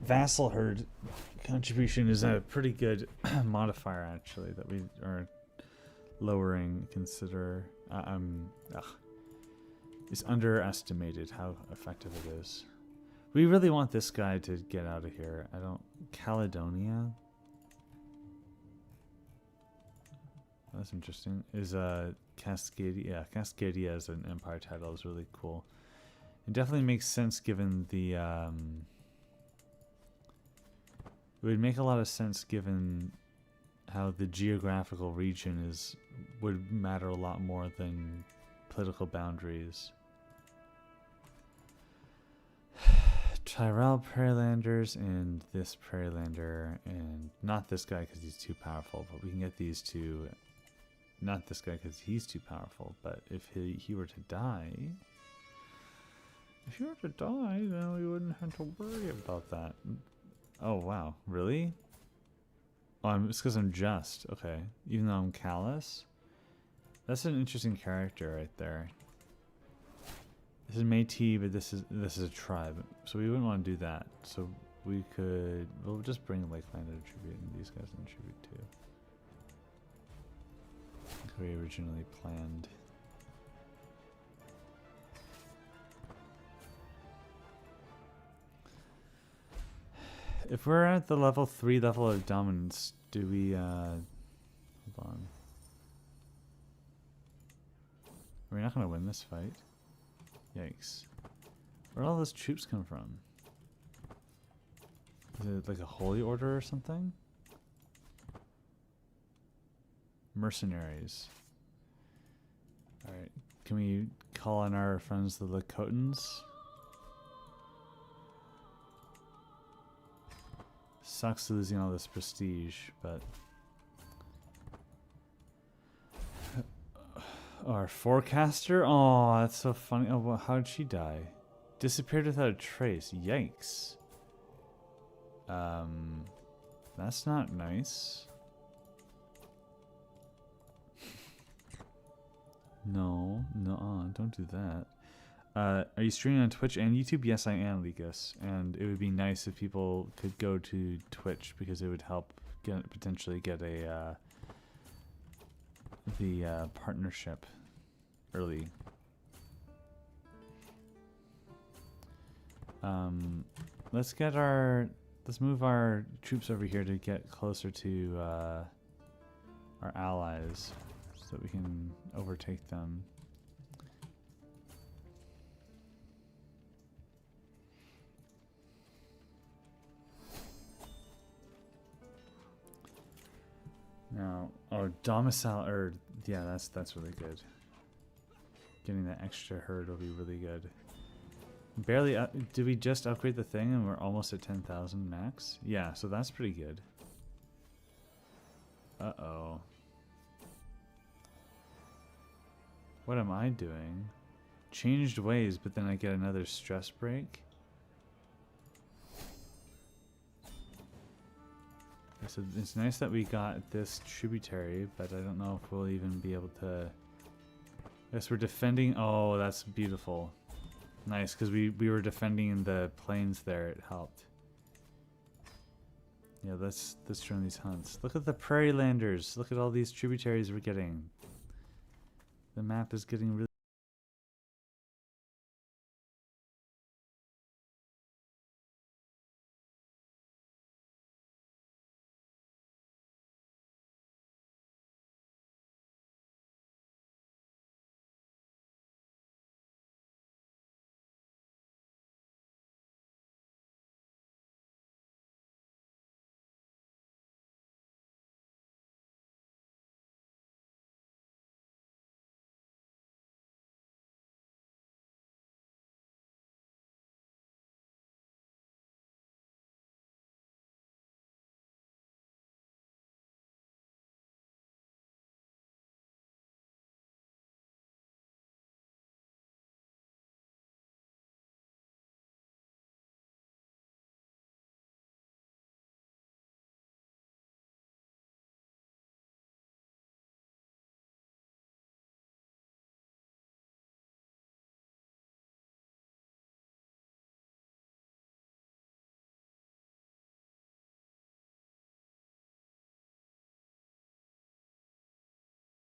Vassal herd contribution is a pretty good modifier, actually, that we are lowering. Consider it's underestimated how effective it is. We really want this guy to get out of here. I don't. Caledonia. That's interesting. Is Cascadia? Yeah, Cascadia as an empire title is really cool. It definitely makes sense given the. It would make a lot of sense given how the geographical region would matter a lot more than political boundaries. Tyrell Prairlanders and this Prairlander, and not this guy because he's too powerful, but we can get these two. Not this guy because he's too powerful, but if he were to die, then we wouldn't have to worry about that. Oh wow, really? Oh, it's because I'm just okay. Even though I'm callous, that's an interesting character right there. This is Métis, but this is a tribe, so we wouldn't want to do that. So we'll just bring Lakelander tribute, and these guys in tribute too. Like we originally planned. If we're at the level 3 level of dominance, do we hold on. We're not gonna win this fight. Yikes. Where'd all those troops come from? Is it like a holy order or something? Mercenaries. Alright. Can we call on our friends the Lakotans? Sucks losing all this prestige, but our forecaster? Oh, that's so funny. Oh, well, how did she die? Disappeared without a trace. Yikes. That's not nice. No, don't do that. Are you streaming on Twitch and YouTube? Yes, I am, Likas. And it would be nice if people could go to Twitch because it would help potentially get the partnership early. Let's move our troops over here to get closer to our allies so that we can overtake them. Now, domicile, yeah, that's really good. Getting that extra herd will be really good. Barely, did we just upgrade the thing and we're almost at 10,000 max? Yeah, so that's pretty good. Uh-oh. What am I doing? Changed ways, but then I get another stress break? So it's nice that we got this tributary, but I don't know if we'll even be able to... I guess we're defending... Oh, that's beautiful. Nice, because we were defending in the plains there. It helped. Yeah, let's join these hunts. Look at the prairie landers. Look at all these tributaries we're getting. The map is getting really...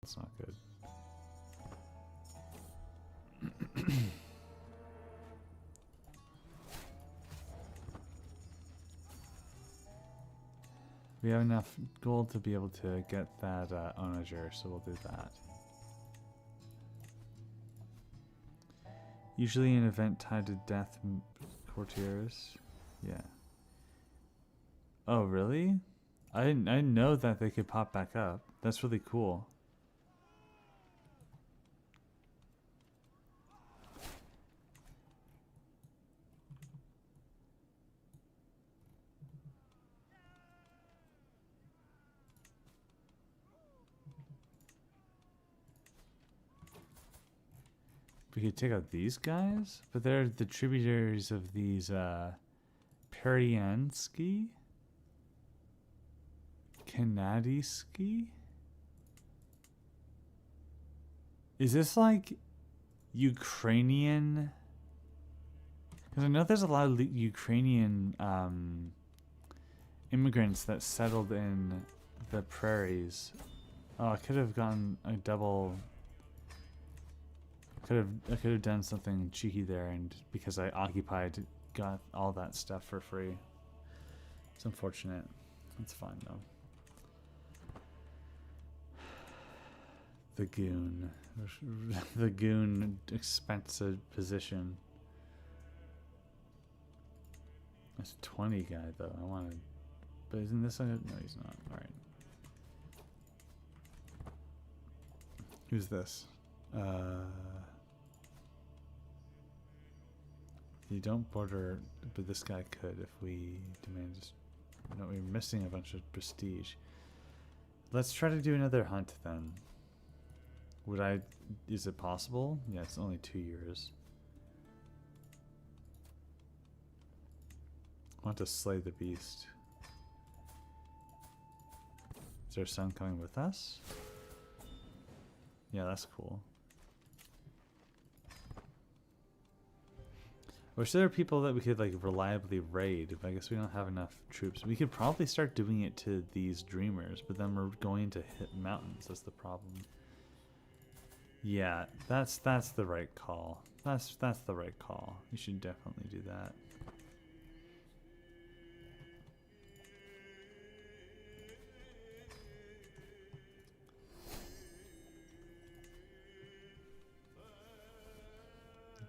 That's not good. We have enough gold to be able to get that onager, so we'll do that. Usually an event tied to death courtiers. Yeah. Oh, really? I didn't know that they could pop back up. That's really cool. We could take out these guys, but they're the tributaries of these Peryansky? Kanadiski? Is this like Ukrainian? Because I know there's a lot of Ukrainian immigrants that settled in the prairies. Oh, I could have gotten a double. I could have done something cheeky there, and because I got all that stuff for free. It's unfortunate. It's fine though. The goon. The goon expensive position. That's a 20 guy though. I wanted. But isn't this a. No, he's not. Alright. Who's this? You don't border, but this guy could if we demand. No, we're missing a bunch of prestige. Let's try to do another hunt then. Would I? Is it possible? Yeah, it's only 2 years. I want to slay the beast. Is our son coming with us? Yeah, that's cool. I wish there were people that we could like reliably raid, but I guess we don't have enough troops. We could probably start doing it to these dreamers, but then we're going to hit mountains. That's the problem. Yeah, that's the right call. That's the right call. You should definitely do that.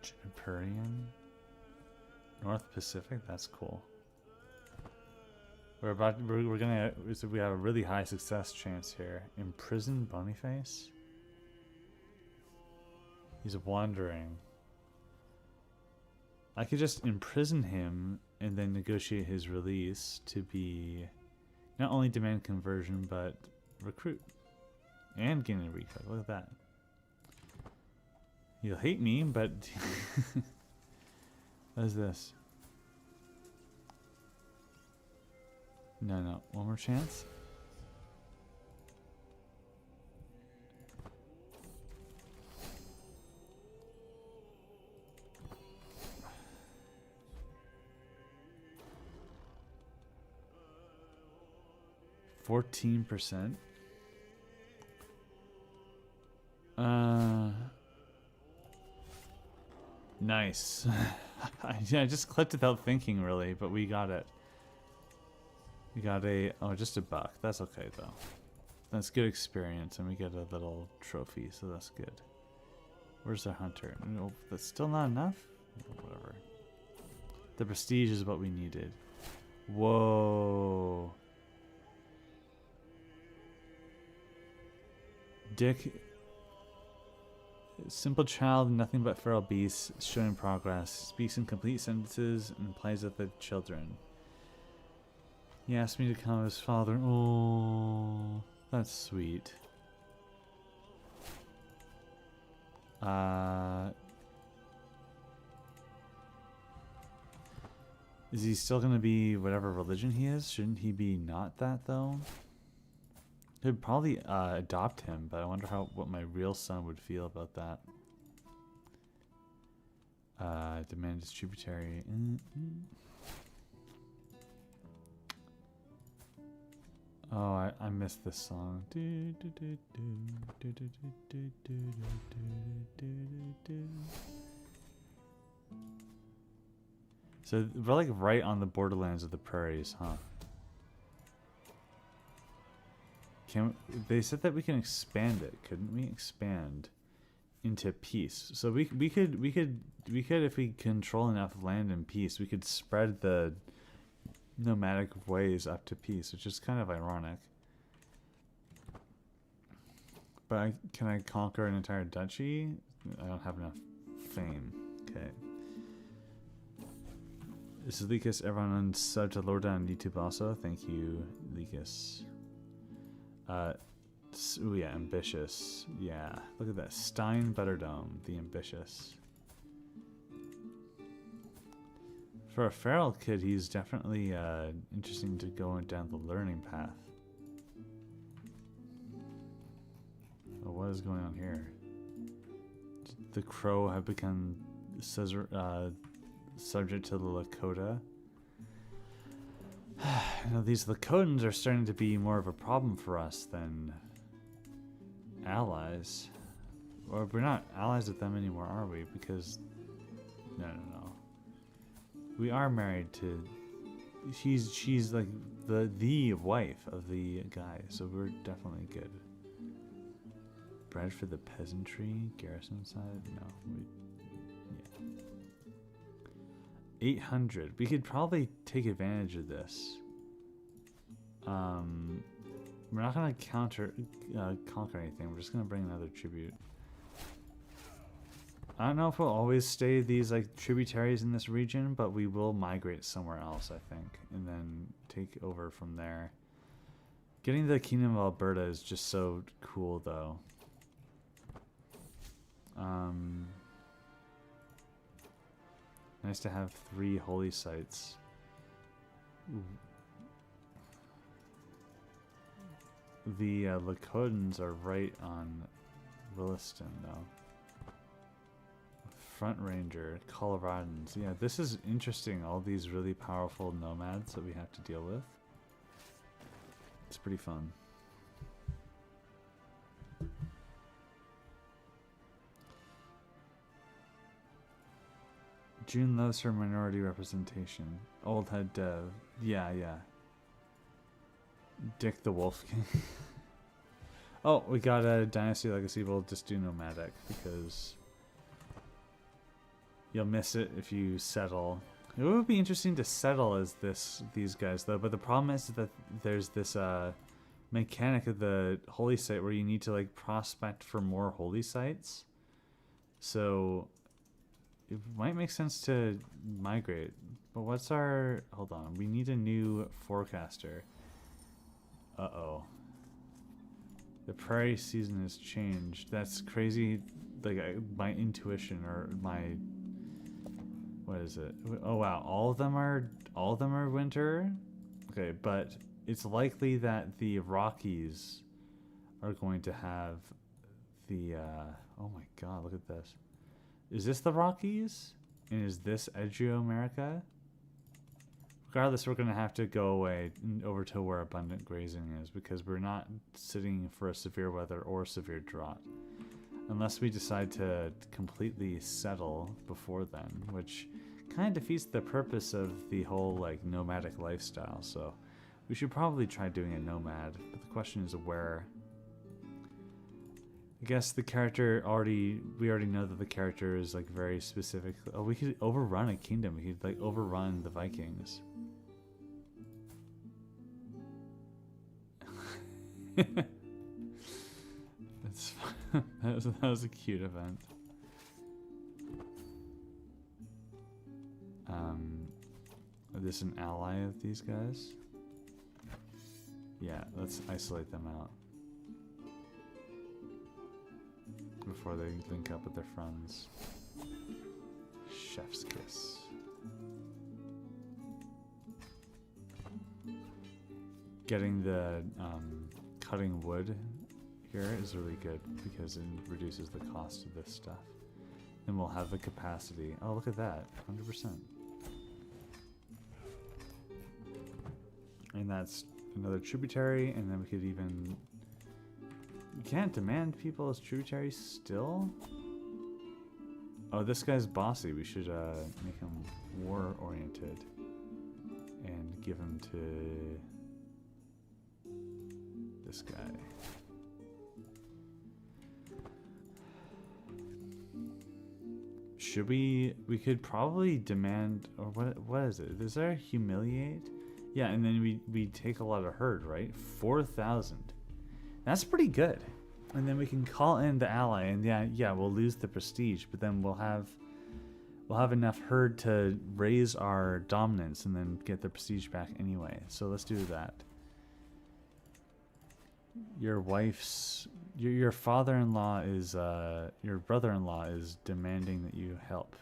Juniperian? North Pacific? That's cool. We have a really high success chance here. Imprison Boniface? He's wandering. I could just imprison him and then negotiate his release to be not only demand conversion, but recruit. And gain a recruit. Look at that. You'll hate me, but what is this? No. One more chance. %. Nice. I just clicked without thinking, really, but we got it. We got just a buck. That's okay, though. That's good experience, and we get a little trophy, so that's good. Where's our hunter? No, that's still not enough? Whatever. The prestige is what we needed. Whoa. Dick. Simple child, nothing but feral beasts, showing progress. Speaks in complete sentences and plays with the children. He asked me to come as father. Oh, that's sweet. Is he still going to be whatever religion he is? Shouldn't he be not that, though? I'd probably adopt him, but I wonder what my real son would feel about that. Demand his tributary. Oh, I missed this song. So we're like right on the borderlands of the prairies, huh? They said that we can expand it, couldn't we? Expand into peace. So we could if we control enough land in peace, we could spread the nomadic ways up to peace, which is kind of ironic. But can I conquer an entire duchy? I don't have enough fame. Okay. This is Lucas. Everyone on sub to Lorda on YouTube also. Thank you, Lucas. Ooh, yeah, ambitious. Yeah, look at that. Stein Butterdome, the ambitious. For a feral kid, he's definitely interesting to go down the learning path. Oh, what is going on here? The Crow have become subject to the Lakota. You know, these Lakotans are starting to be more of a problem for us than allies. Or we're not allies with them anymore, are we? Because no. We are married to. She's like the wife of the guy, so we're definitely good. Bread for the peasantry, garrison side. No, yeah. 800. We could probably take advantage of this. We're not gonna conquer anything. We're just gonna bring another tribute. I don't know if we'll always stay these like tributaries in this region, but we will migrate somewhere else, I think, and then take over from there. Getting the Kingdom of Alberta is just so cool, though. Nice to have 3 holy sites. The Lakotans are right on Williston, though. Front Ranger, Coloradans. Yeah, this is interesting. All these really powerful nomads that we have to deal with. It's pretty fun. June loves her minority representation. Old head dev. Yeah. Dick the Wolf King. Oh, we got a Dynasty Legacy. We'll just do nomadic because you'll miss it if you settle. It would be interesting to settle as these guys though, but the problem is that there's this mechanic of the holy site where you need to like prospect for more holy sites. So it might make sense to migrate. But what's our... Hold on. We need a new forecaster. Uh-oh. The prairie season has changed. That's crazy. Like, my intuition or my... What is it? Oh, wow. All of them are winter? Okay, but it's likely that the Rockies are going to have the... oh my god, look at this. Is this the Rockies? And is this Edgeo-America? Regardless, we're going to have to go away over to where abundant grazing is because we're not sitting for a severe weather or severe drought. Unless we decide to completely settle before then, which kind of defeats the purpose of the whole like nomadic lifestyle. So we should probably try doing a nomad, but the question is where. I guess the character we already know that the character is like very specific. Oh, we could overrun a kingdom. We could like overrun the Vikings. That's fun. that was a cute event. Is this an ally of these guys? Yeah, let's isolate them out before they link up with their friends. Chef's kiss. Getting the cutting wood here is really good because it reduces the cost of this stuff. Then we'll have the capacity. Oh, look at that. 100%. And that's another tributary, and then we could even... You can't demand people as tributaries still? Oh, this guy's bossy. We should make him war-oriented and give him to this guy. Should we could probably demand, or what is it? Is there a humiliate? Yeah, and then we take a lot of herd, right? 4,000. That's pretty good. And then we can call in the ally, and yeah, we'll lose the prestige, but then we'll have enough herd to raise our dominance and then get the prestige back anyway. So let's do that. Your wife's your father-in-law is your brother-in-law is demanding that you help.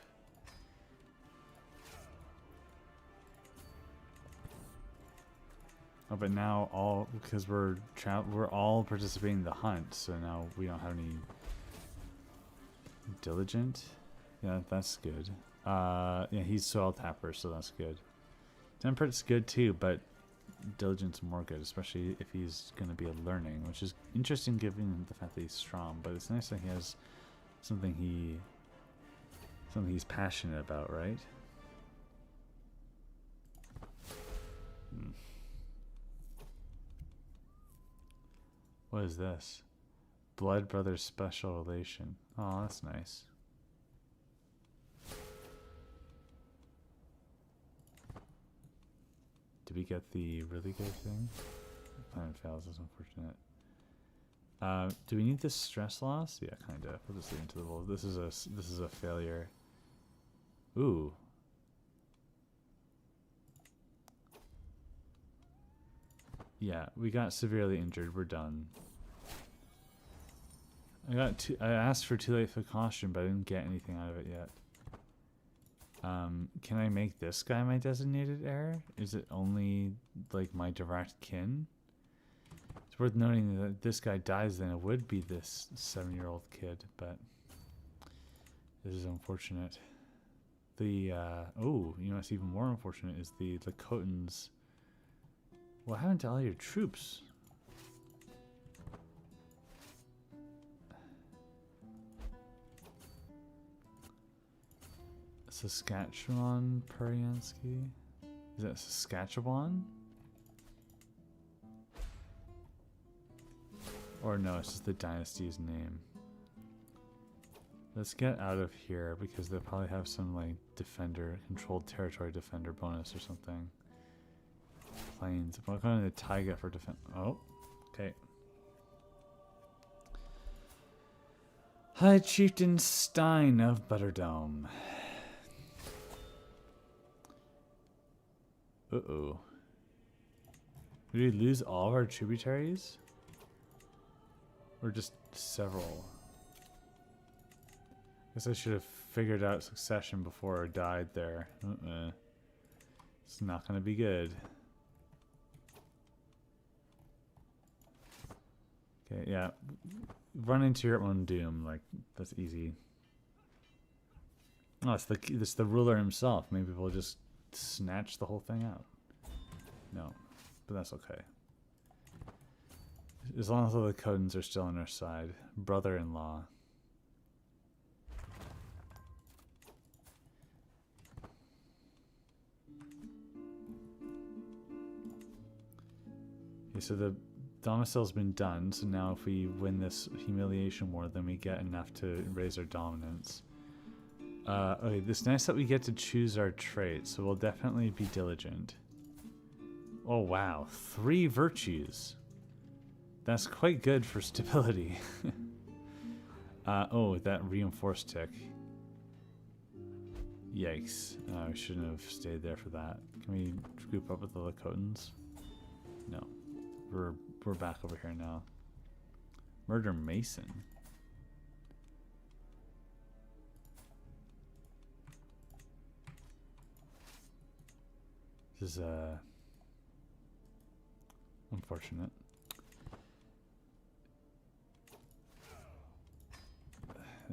Oh, but now all because we're all participating in the hunt, so now we don't have any diligent. Yeah, that's good. Yeah, he's soil tapper, so that's good. Temperat's good too, but diligence more good, especially if he's going to be a learning, which is interesting given the fact that he's strong. But it's nice that he has something he's passionate about, right? What is this? Blood brothers special relation. Oh, that's nice. Did we get the really good thing? Plan fails, that's unfortunate. Do we need this stress loss? Yeah, kinda. We'll just leave it into the wolf. This is a failure. Ooh. Yeah, we got severely injured. We're done. I asked for too late for caution, but I didn't get anything out of it yet. Can I make this guy my designated heir? Is it only like my direct kin? It's worth noting that if this guy dies, then it would be this 7-year-old kid, but this is unfortunate. The oh, you know what's even more unfortunate is the Lakotans. What happened to all your troops? Saskatchewan Peryansky? Is that Saskatchewan? Or no, it's just the dynasty's name. Let's get out of here because they'll probably have some like defender, controlled territory defender bonus or something. Plains. I'm going to taiga for defense. Oh, okay. High Chieftain Stein of Butterdome. Uh-oh. Did we lose all of our tributaries? Or just several? Guess I should have figured out succession before I died there. It's not going to be good. Okay, yeah. Run into your own doom. Like, that's easy. Oh, it's the ruler himself. Maybe we'll just snatch the whole thing out. No, but that's okay. As long as all the Lakotans are still on our side. Brother-in-law. Okay, so the domicile's been done, so now if we win this humiliation war, then we get enough to raise our dominance. Okay, it's nice that we get to choose our traits, so we'll definitely be diligent. Oh wow, 3 virtues. That's quite good for stability. Oh, that reinforced tick. Yikes. We shouldn't have stayed there for that. Can we group up with the Lakotans? No. We're back over here now. Murder Mason. This is unfortunate.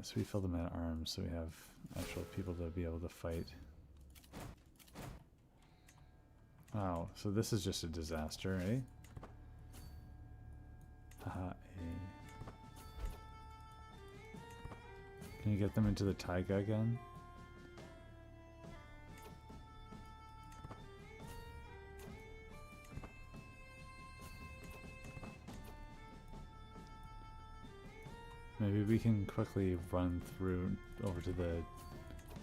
So we fill them at arms, so we have actual people to be able to fight. Wow, so this is just a disaster, eh? Can you get them into the taiga again? Maybe we can quickly run through over to the...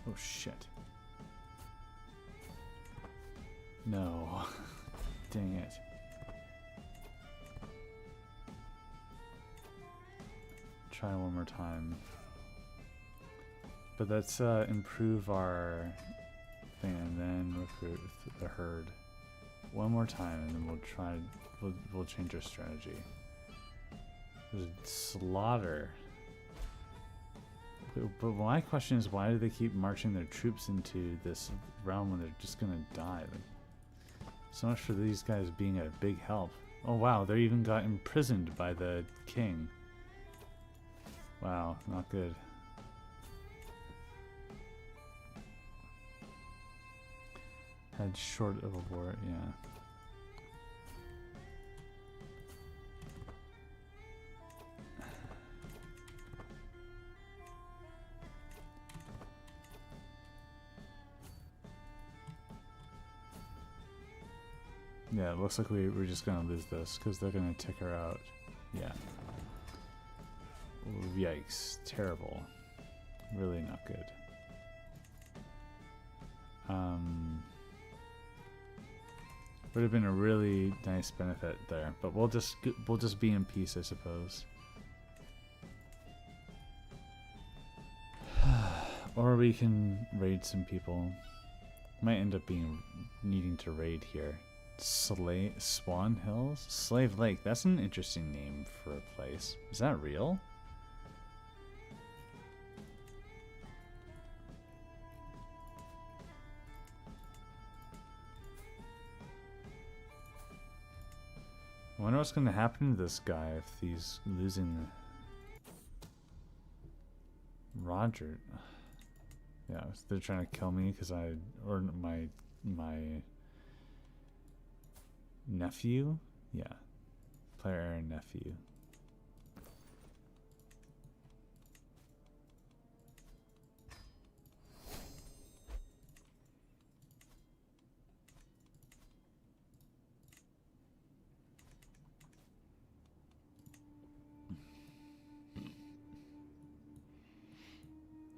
Oh shit. No. Dang it. Try one more time. But let's improve our thing and then recruit the herd. One more time and then we'll change our strategy. There's a slaughter. But my question is, why do they keep marching their troops into this realm when they're just gonna die? Like, so much for these guys being a big help. Oh wow, they even got imprisoned by the king. Wow, not good. Had short of a war, yeah. Yeah, it looks like we're just gonna lose this because they're gonna tick her out. Yeah. Ooh, yikes. Terrible. Really not good. Would have been a really nice benefit there, but we'll just be in peace, I suppose. Or we can raid some people. Might end up needing to raid here. Swan Hills? Slave Lake. That's an interesting name for a place. Is that real? I wonder what's going to happen to this guy if he's losing the... Roger. Yeah, they're trying to kill me because or my nephew? Yeah. Player nephew.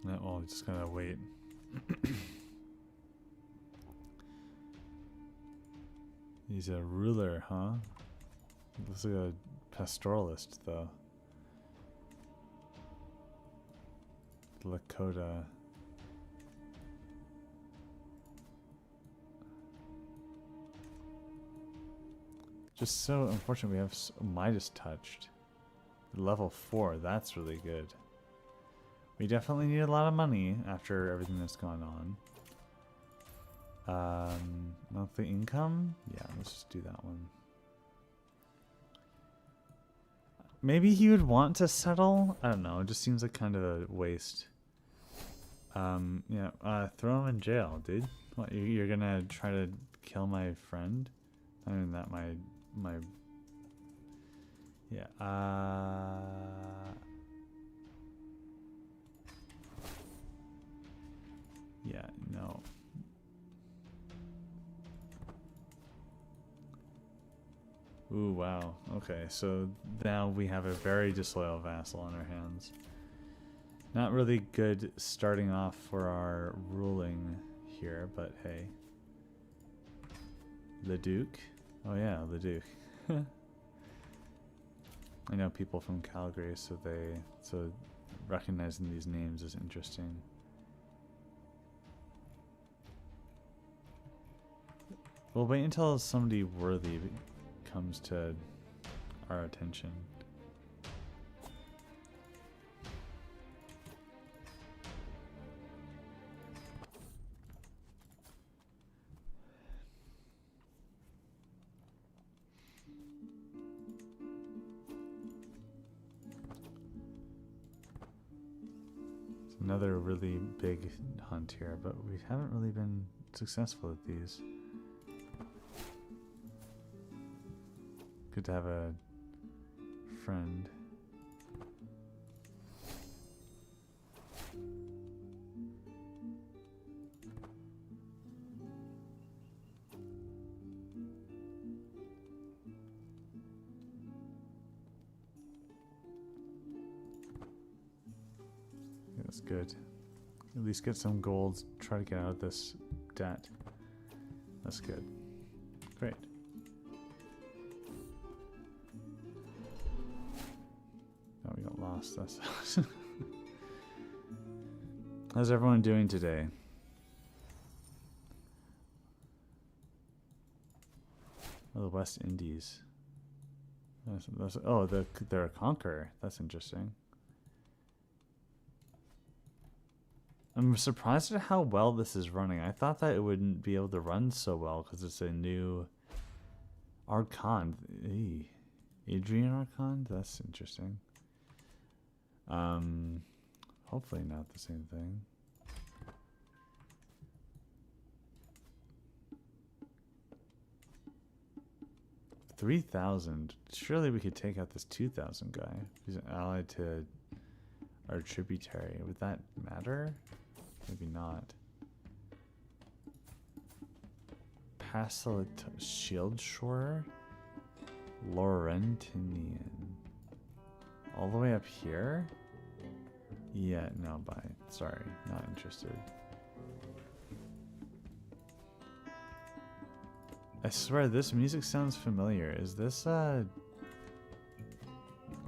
No, well, just gotta wait. He's a ruler, huh? Looks like a pastoralist, though. Lakota. Just so unfortunate we have Midas touched. Level 4, that's really good. We definitely need a lot of money after everything that's gone on. Monthly income? Yeah, let's just do that one. Maybe he would want to settle? I don't know, it just seems like kind of a waste. Yeah, throw him in jail, dude. What, you're gonna try to kill my friend? I mean, that my... Yeah, yeah, no. Ooh, wow. Okay, so now we have a very disloyal vassal on our hands. Not really good starting off for our ruling here, but hey. Le Duc? Oh yeah, Le Duc. I know people from Calgary, so recognizing these names is interesting. We'll wait until somebody worthy comes to our attention. It's another really big hunt here, but we haven't really been successful at these. Good to have a friend. That's good. At least get some gold. Try to get out of this debt. That's good. Great. Oh, we got lost. That's how's everyone doing today? Oh, the West Indies. Oh, they're a conqueror. That's interesting. I'm surprised at how well this is running. I thought that it wouldn't be able to run so well because it's a new Archon. Adrian Archon? That's interesting. Hopefully not the same thing. $3,000. Surely we could take out this 2,000 guy. He's an ally to our tributary. Would that matter? Maybe not. Shield Shorer? Laurentinian. All the way up here? Yeah, no, bye. Sorry, not interested. I swear this music sounds familiar. Is this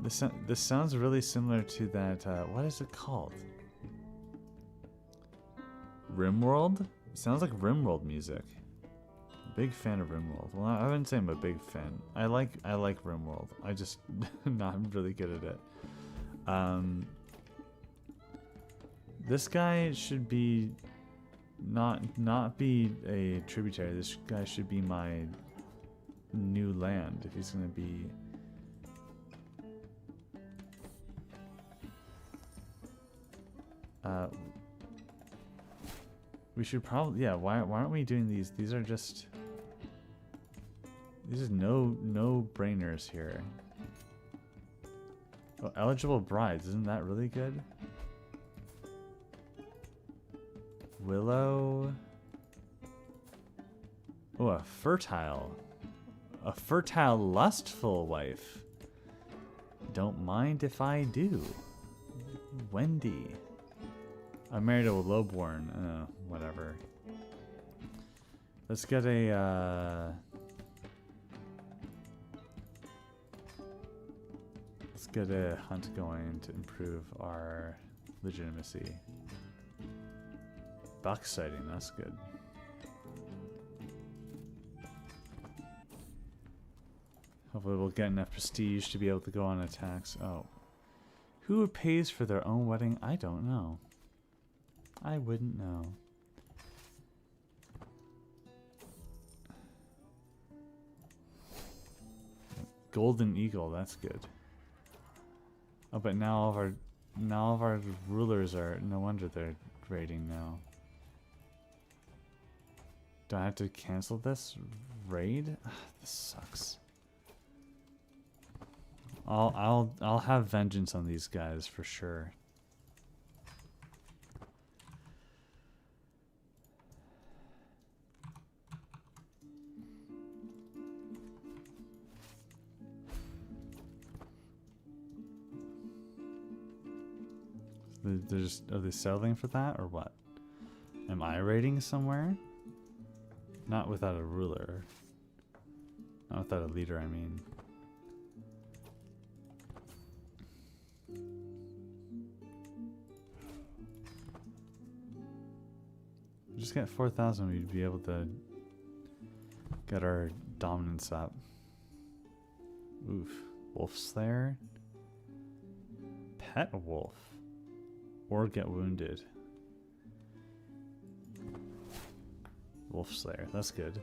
this sounds really similar to that what is it called? RimWorld? It sounds like RimWorld music. Big fan of RimWorld. Well, I wouldn't say I'm a big fan. I like RimWorld. I just not really good at it. This guy should be not be a tributary. This guy should be my new land if he's gonna be. We should probably, yeah. Why aren't we doing these? These are just no brainers here. Oh, eligible brides, isn't that really good? Willow. Oh, a fertile, lustful wife. Don't mind if I do. Wendy. I'm married to a lowborn. Whatever. Let's get a hunt going to improve our legitimacy. Buck sighting, that's good. Hopefully we'll get enough prestige to be able to go on attacks. Oh. Who pays for their own wedding? I don't know. I wouldn't know. Golden Eagle, that's good. Oh, but now all of our rulers are, no wonder they're raiding now. Do I have to cancel this raid? This sucks. I'll have vengeance on these guys for sure. Are they settling for that or what? Am I raiding somewhere? Not without a ruler. Not without a leader, I mean. Just get 4,000, we'd be able to get our dominance up. Oof. Wolf Slayer? Pet wolf. Or get wounded. Wolf Slayer, that's good.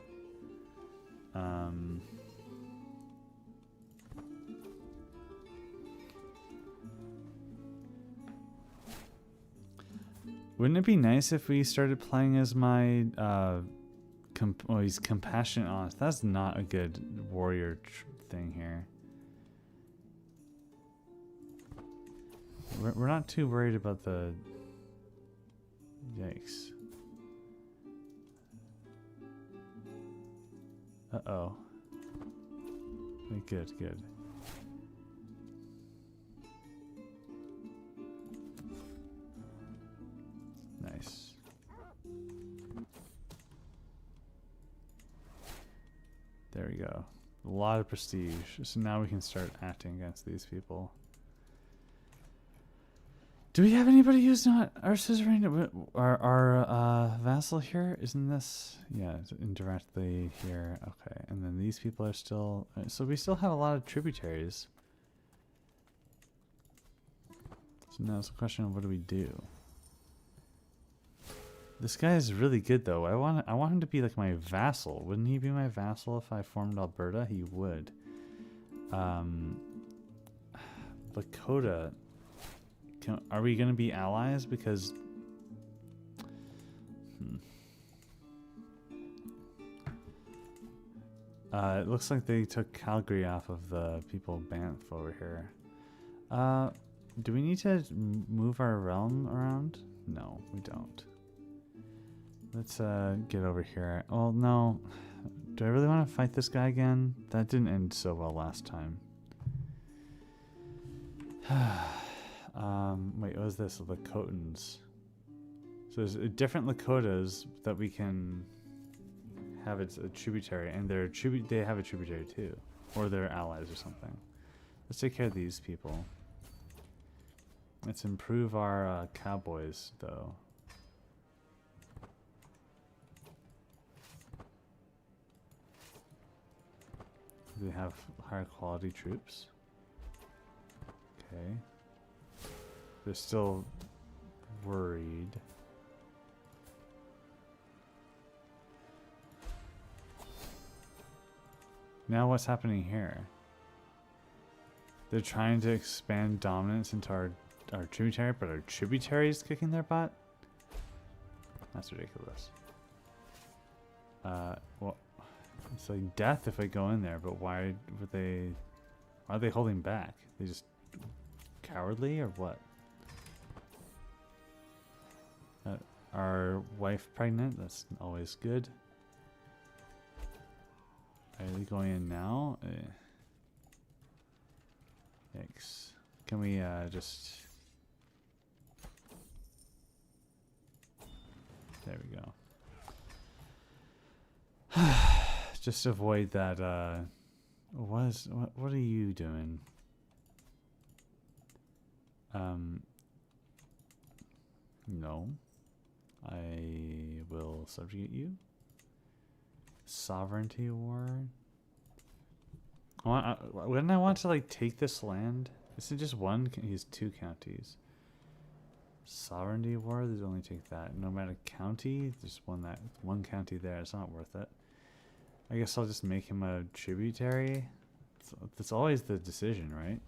Wouldn't it be nice if we started playing as my he's compassionate honest. That's not a good warrior thing here. We're not too worried about the... Yikes. Uh-oh. Good, good. Nice. There we go. A lot of prestige. So now we can start acting against these people. Do we have anybody who's not our suzerain? Our vassal here? Isn't this? Yeah, it's indirectly here. Okay, and then these people are still... So we still have a lot of tributaries. So now it's a question of what do we do? This guy is really good though. I want him to be like my vassal. Wouldn't he be my vassal if I formed Alberta? He would. Lakota... Are we going to be allies? Because... it looks like they took Calgary off of the people of Banff over here. Do we need to move our realm around? No, we don't. Let's get over here. Oh, no. Do I really want to fight this guy again? That didn't end so well last time. Wait, what was this? Lakotans. So there's different Lakotas that we can have a tributary, and they have a tributary too. Or they're allies or something. Let's take care of these people. Let's improve our cowboys, though. Do they have higher quality troops? Okay. They're still worried. Now what's happening here? They're trying to expand dominance into our tributary, but our tributary is kicking their butt? That's ridiculous. Well, it's like death if I go in there, but why are they holding back? They just cowardly or what? Our wife pregnant? That's always good. Are they going in now? Yikes. Can we just... There we go. Just avoid that, what are you doing? No. I will subjugate you. Sovereignty war. Wouldn't I want to like take this land? Is it just one? He has 2 counties. Sovereignty war. There's only take that. Nomadic county. There's one county there. It's not worth it. I guess I'll just make him a tributary. That's always the decision, right?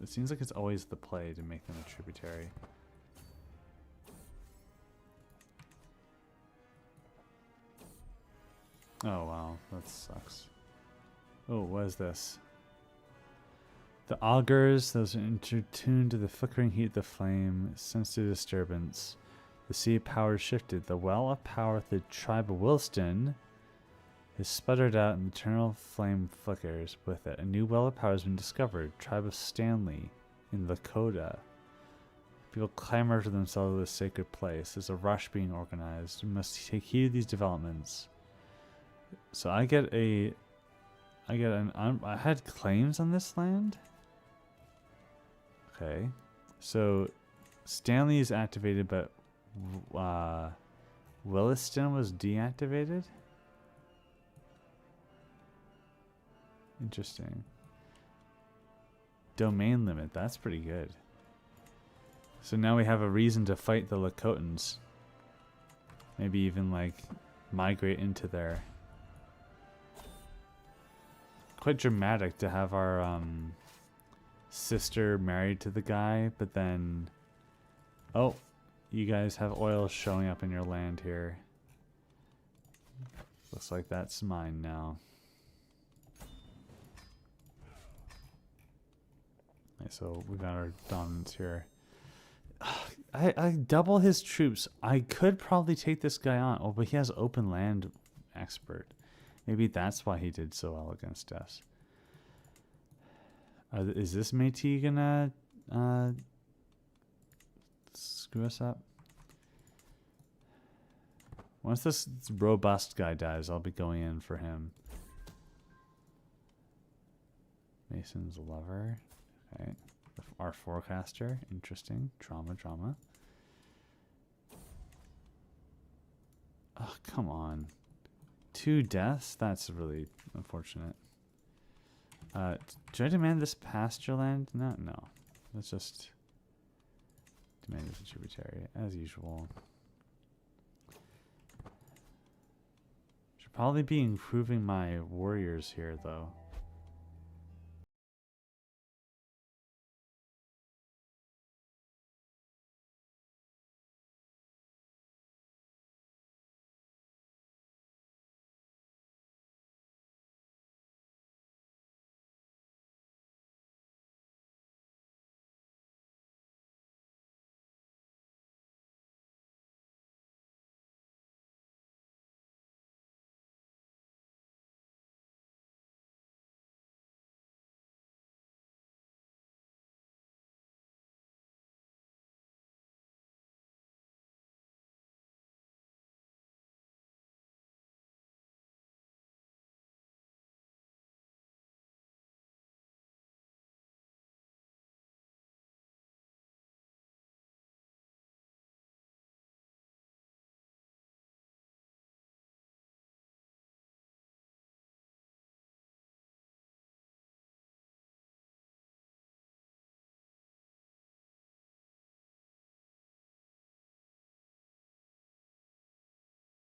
It seems like it's always the play to make them a tributary. Oh wow, that sucks. Oh, what is this? The augurs, those are tuned to the flickering heat of the flame, sense to disturbance. The sea of power shifted. The well of power of the tribe of Wilston is sputtered out and the eternal flame flickers with it. A new well of power has been discovered. Tribe of Stanley in Lakota. People clamor to themselves with a sacred place. There's a rush being organized. We must take heed of these developments. So I had claims on this land. Okay, so Stanley is activated, but Williston was deactivated. Interesting. Domain limit. That's pretty good. So now we have a reason to fight the Lakotans. Maybe even like migrate into there. Quite dramatic to have our sister married to the guy, but then, oh, you guys have oil showing up in your land here. Looks like that's mine now. Okay, so we got our dominance here. I double his troops. I could probably take this guy on. Oh, but he has open land expert. Maybe that's why he did so well against us. Is this Métis gonna screw us up? Once this robust guy dies, I'll be going in for him. Mason's lover. Okay. Our forecaster. Interesting. Trauma. Oh, come on. 2 deaths? That's really unfortunate. Do I demand this pasture land? No. Let's just demand this a tributary, as usual. Should probably be improving my warriors here, though.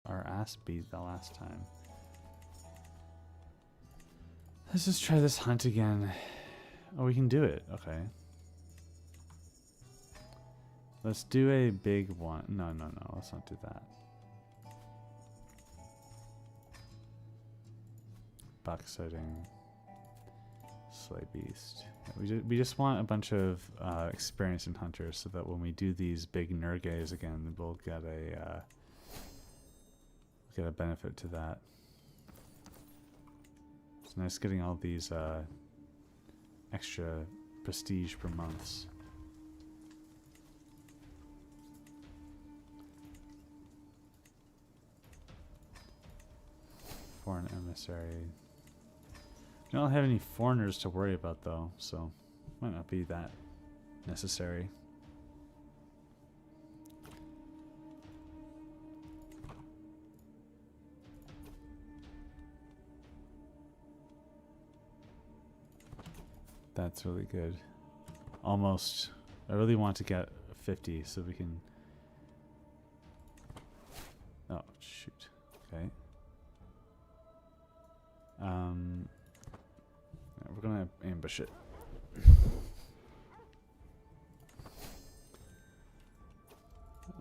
Our ass beat the last time. Let's just try this hunt again. Oh, we can do it. Okay. Let's do a big one. No. Let's not do that. Buck setting. Slay beast. Yeah, we just want a bunch of experienced hunters so that when we do these big Nurgays again, we'll get a benefit to that. It's nice getting all these extra prestige per months. Foreign emissary. I don't have any foreigners to worry about though, so might not be that necessary. That's really good. Almost. I really want to get 50 so we can... Oh, shoot. Okay. We're gonna ambush it.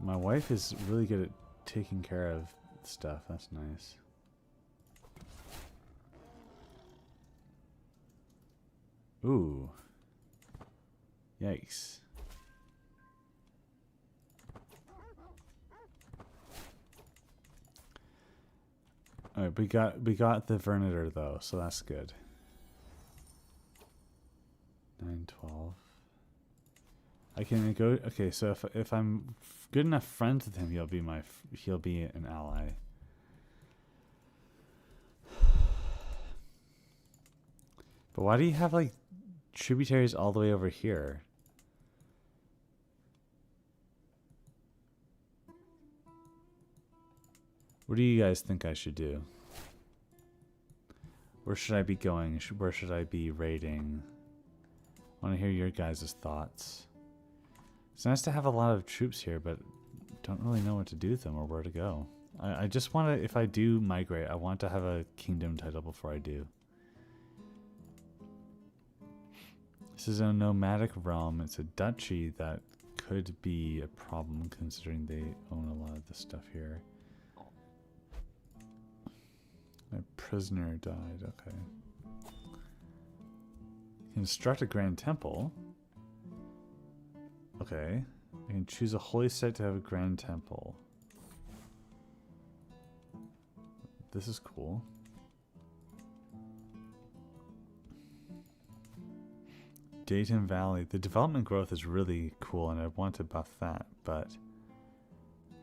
My wife is really good at taking care of stuff. That's nice. Ooh. Yikes. Alright, we got the Vernitor though, so that's good. 912. I can go. Okay, so if I'm good enough friends with him, he'll be an ally. But why do you have like tributaries all the way over here? What do you guys think I should do? Where should I be going? Where should I be raiding? I want to hear your guys' thoughts. It's nice to have a lot of troops here, but don't really know what to do with them or where to go. I just want to, if I do migrate, I want to have a kingdom title before I do. This is a nomadic realm. It's a duchy that could be a problem considering they own a lot of the stuff here. My prisoner died, okay. Construct a grand temple. Okay, I can choose a holy site to have a grand temple. This is cool. Dayton Valley. The development growth is really cool, and I want to buff that, but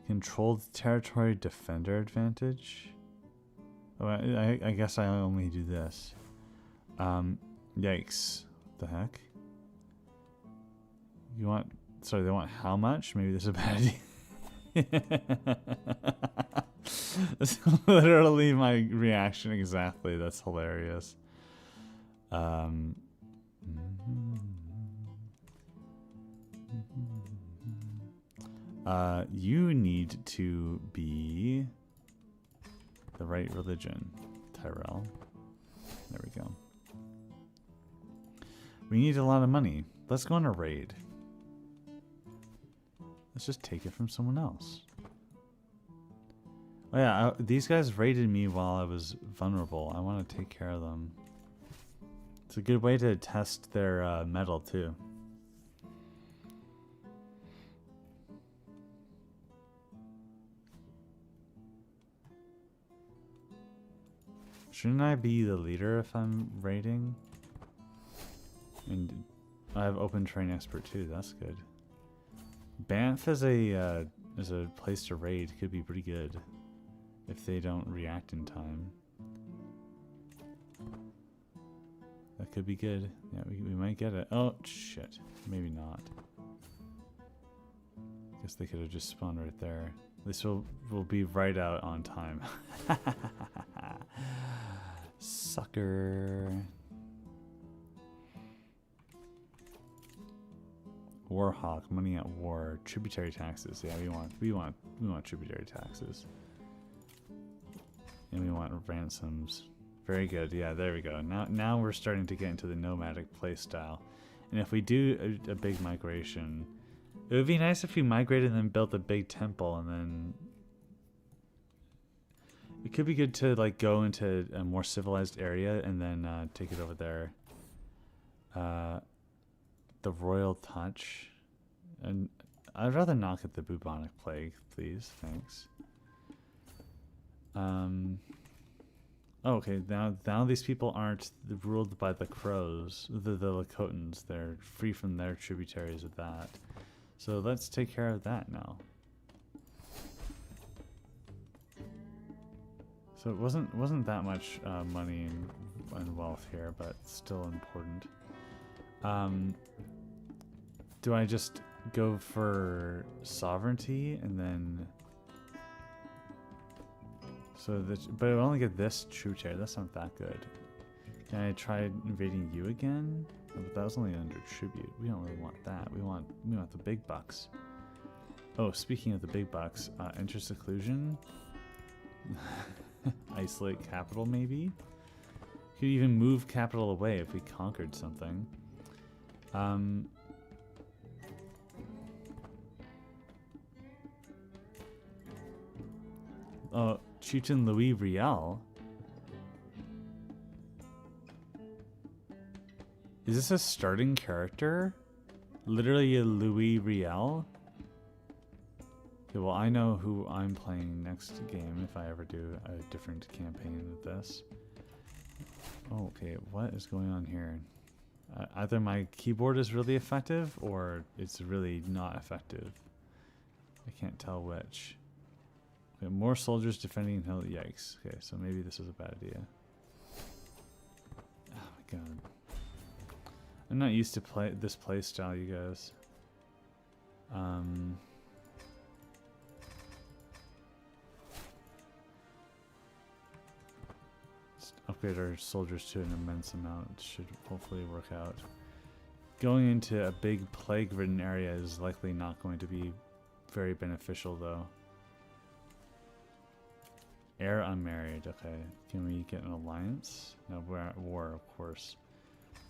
controlled territory defender advantage. Oh, I guess I only do this. Yikes. What the heck? You want... Sorry, they want how much? Maybe this is a bad idea. That's literally my reaction exactly. That's hilarious. You need to be the right religion, Tyrell. There we go. We need a lot of money. Let's go on a raid. Let's just take it from someone else. Oh yeah, these guys raided me while I was vulnerable. I want to take care of them. It's a good way to test their metal too. Shouldn't I be the leader if I'm raiding? And I have open terrain expert too. That's good. Banff as a place to raid could be pretty good if they don't react in time. That could be good. Yeah, we might get it. Oh shit, maybe not. Guess they could have just spawned right there. At least we'll be right out on time. Sucker. Warhawk, money at war, tributary taxes. Yeah, we want tributary taxes. And we want ransoms. Very good. Yeah, there we go. Now we're starting to get into the nomadic playstyle. And if we do a big migration, it would be nice if we migrated and then built a big temple, and then it could be good to like go into a more civilized area and then take it over there. The Royal Touch. And I'd rather not get the bubonic plague, please. Thanks. Oh, okay, now these people aren't ruled by the crows, the Lakotans. They're free from their tributaries of that. So let's take care of that now. So it wasn't that much money and wealth here, but still important. Do I just go for sovereignty and then... but I only get this tributary. That's not that good. Can I try invading you again? Oh, but that was only under tribute. We don't really want that. We want the big bucks. Oh, speaking of the big bucks, inter-seclusion. Isolate capital, maybe? Could even move capital away if we conquered something. Oh, Chichen Louis Riel. Is this a starting character? Literally a Louis Riel? Okay, well, I know who I'm playing next game if I ever do a different campaign with this. Oh, okay, what is going on here? Either my keyboard is really effective or it's really not effective. I can't tell which. Okay, more soldiers defending hill. Yikes. Okay, so maybe this is a bad idea. Oh my god. I'm not used to this play style, you guys. Let's upgrade our soldiers to an immense amount. It should hopefully work out. Going into a big plague-ridden area is likely not going to be very beneficial, though. Heir unmarried. Okay. Can we get an alliance? No, we're at war, of course.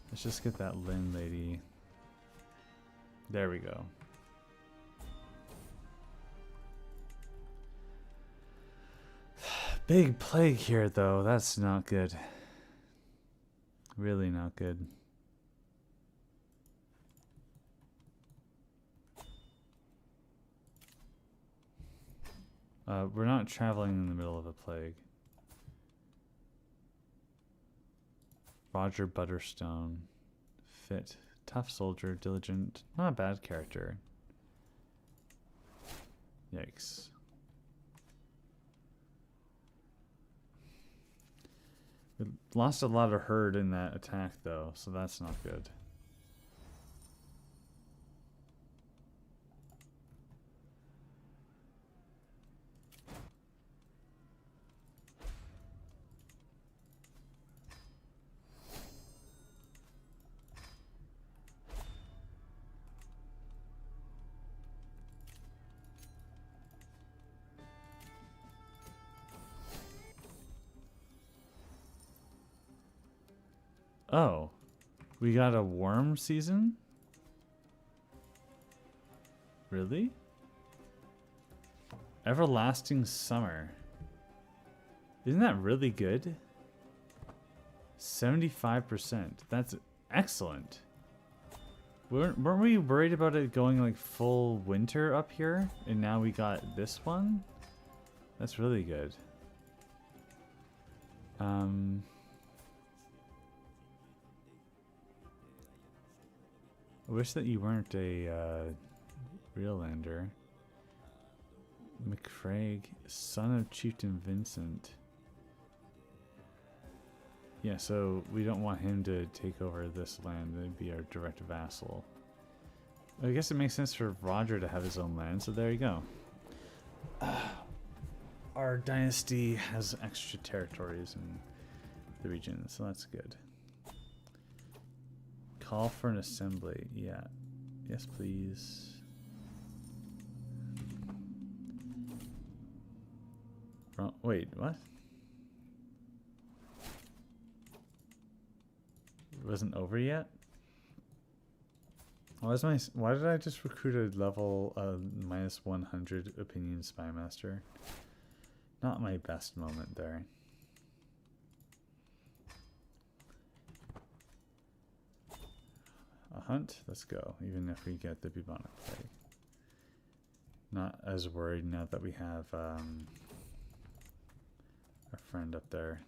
Let's just get that Lynn lady. There we go. Big plague here, though. That's not good. Really not good. We're not traveling in the middle of a plague. Roger Butterstone. Fit. Tough soldier. Diligent. Not a bad character. Yikes. We lost a lot of herd in that attack though, so that's not good. Oh, we got a warm season? Really? Everlasting summer. Isn't that really good? 75%. That's excellent. Weren't we worried about it going like full winter up here? And now we got this one? That's really good. I wish that you weren't a real lander. McFrag, son of Chieftain Vincent. Yeah, so we don't want him to take over this land. That'd be our direct vassal. I guess it makes sense for Roger to have his own land, so there you go. Our dynasty has extra territories in the region, so that's good. Call for an assembly. Yeah. Yes, please. Wait, what? It wasn't over yet? Why did I just recruit a level minus 100 opinion spy master? Not my best moment there. A hunt? Let's go, even if we get the bubonic plague. Not as worried now that we have our friend up there.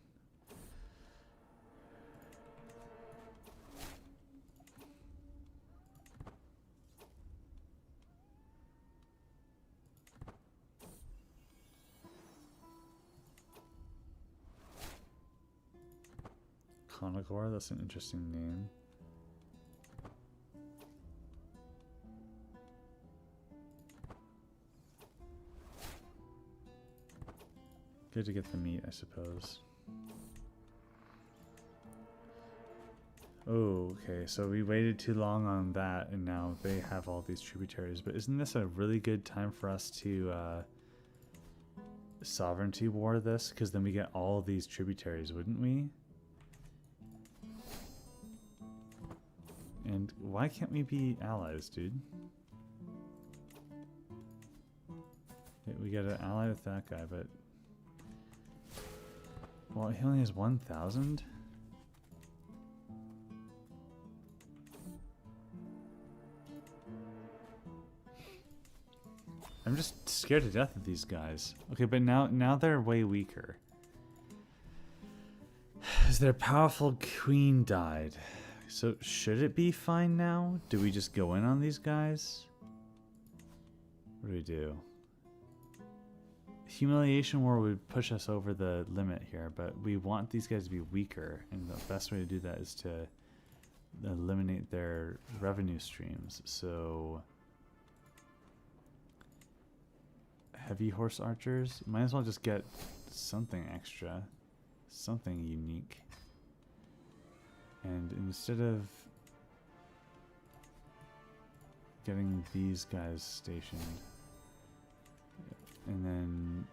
Conagor, that's an interesting name. Good to get the meat, I suppose. Oh, okay, so we waited too long on that, and now they have all these tributaries. But isn't this a really good time for us to sovereignty war this? Because then we get all these tributaries, wouldn't we? And why can't we be allies, dude? Okay, we get an ally with that guy, but... Well, he only has 1,000? I'm just scared to death of these guys. Okay, but now they're way weaker. As their powerful queen died. So should it be fine now? Do we just go in on these guys? What do we do? Humiliation war would push us over the limit here, but we want these guys to be weaker, and the best way to do that is to eliminate their revenue streams. So heavy horse archers, might as well just get something extra, something unique. And instead of getting these guys stationed, and then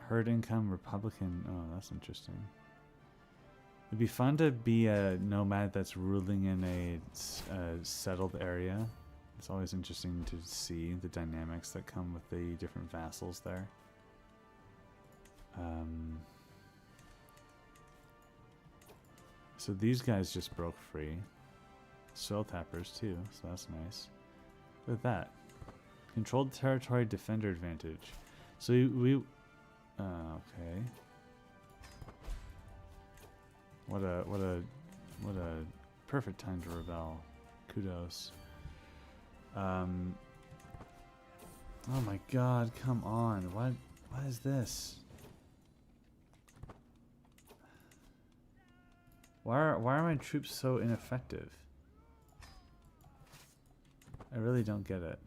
herd income Republican. Oh, that's interesting. It'd be fun to be a nomad that's ruling in a settled area. It's always interesting to see the dynamics that come with the different vassals there. So these guys just broke free. Soil tappers too, so that's nice. Look at that. Controlled territory defender advantage. So we okay. What a perfect time to rebel. Kudos. Oh my god, come on. What is this? Why are my troops so ineffective? I really don't get it.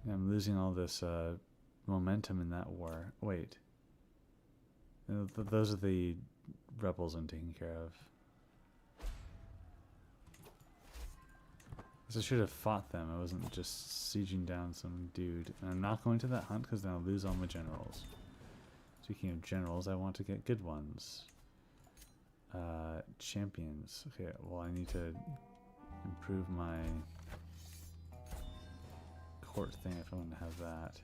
Yeah, I'm losing all this momentum in that war. Wait. Those are the rebels I'm taking care of. I should have fought them. I wasn't just sieging down some dude. And I'm not going to that hunt because then I'll lose all my generals. Speaking of generals, I want to get good ones. Champions. Okay, well I need to improve my court thing if I want to have that.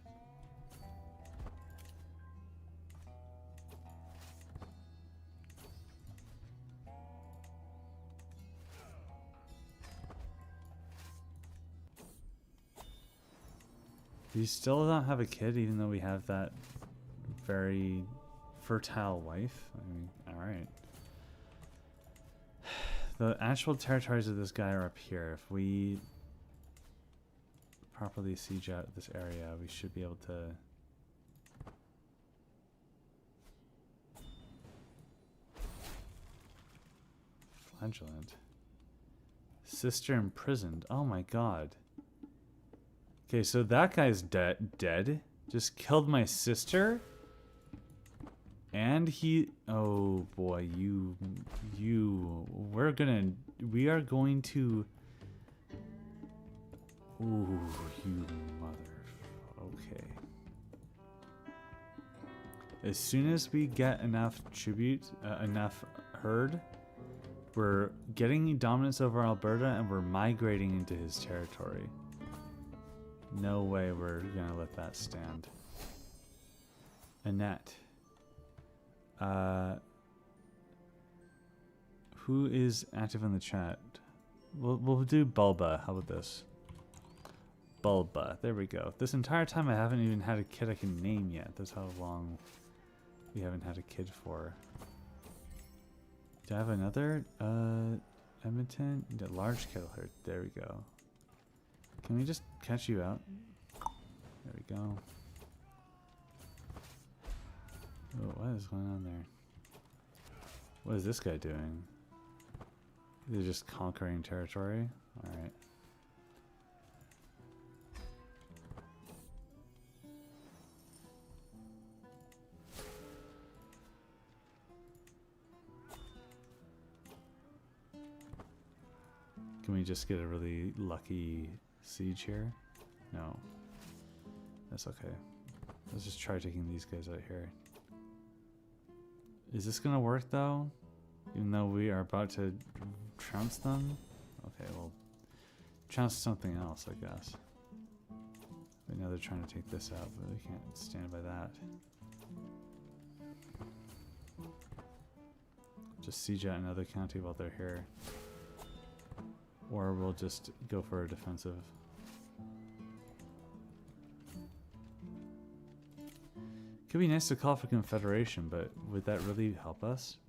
Do you still not have a kid even though we have that very fertile wife? I mean, alright. The actual territories of this guy are up here. If we properly siege out this area, we should be able to... Flagellant. Sister imprisoned. Oh my god. Okay, so that guy's dead. Just killed my sister. And he... Oh boy, we are going to... Ooh, you mother... Okay. As soon as we get enough tribute, enough herd, we're getting dominance over Alberta and we're migrating into his territory. No way we're gonna let that stand. Annette. Who is active in the chat? We'll do Bulba. How about this? Bulba. There we go. This entire time I haven't even had a kid I can name yet. That's how long we haven't had a kid for. Do I have another? Edmonton? The large kettle herd. There we go. Can we just catch you out? There we go. Oh, what is going on there? What is this guy doing? They're just conquering territory? Alright. Can we just get a really lucky siege here? No. That's okay. Let's just try taking these guys out here. Is this gonna work though? Even though we are about to trounce them? Okay, well, trounce something else, I guess. Right now they're trying to take this out, but we can't stand by that. Just siege out another county while they're here. Or we'll just go for a defensive. Could be nice to call for Confederation, but would that really help us?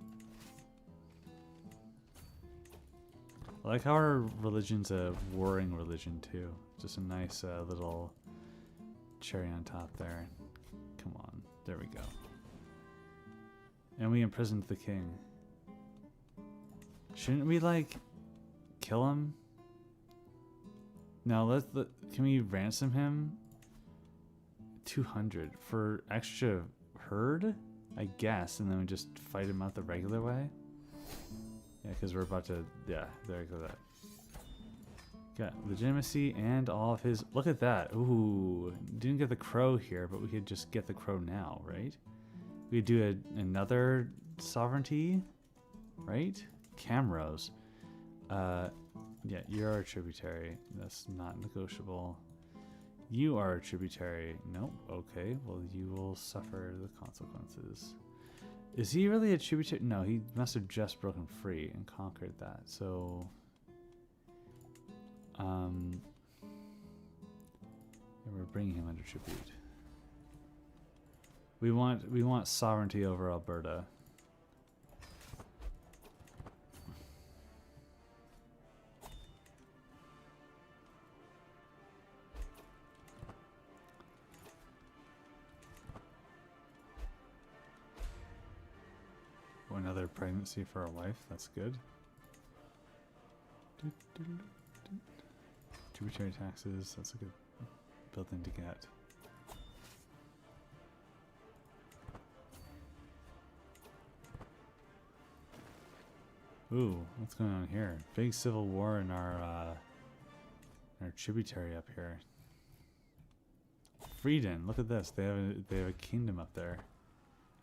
I like how our religion's a warring religion too. Just a nice little cherry on top there. Come on, there we go. And we imprisoned the king. Shouldn't we like kill him? No, can we ransom him? 200 for extra herd, I guess, and then we just fight him out the regular way. Yeah, because we're about to. Yeah, there we go. That got legitimacy and all of his. Look at that. Ooh, didn't get the crow here, but we could just get the crow now, right? We could do another sovereignty, right? Camrose. Yeah, you're our tributary. That's not negotiable. You are a tributary. Nope. Okay. Well, you will suffer the consequences. Is he really a tributary? No, he must have just broken free and conquered that. So, yeah, we're bringing him under tribute. We want sovereignty over Alberta. Another pregnancy for our wife. That's good. Tributary taxes. That's a good building to get. Ooh, what's going on here? Big civil war in our tributary up here. Frieden, look at this. They have a kingdom up there.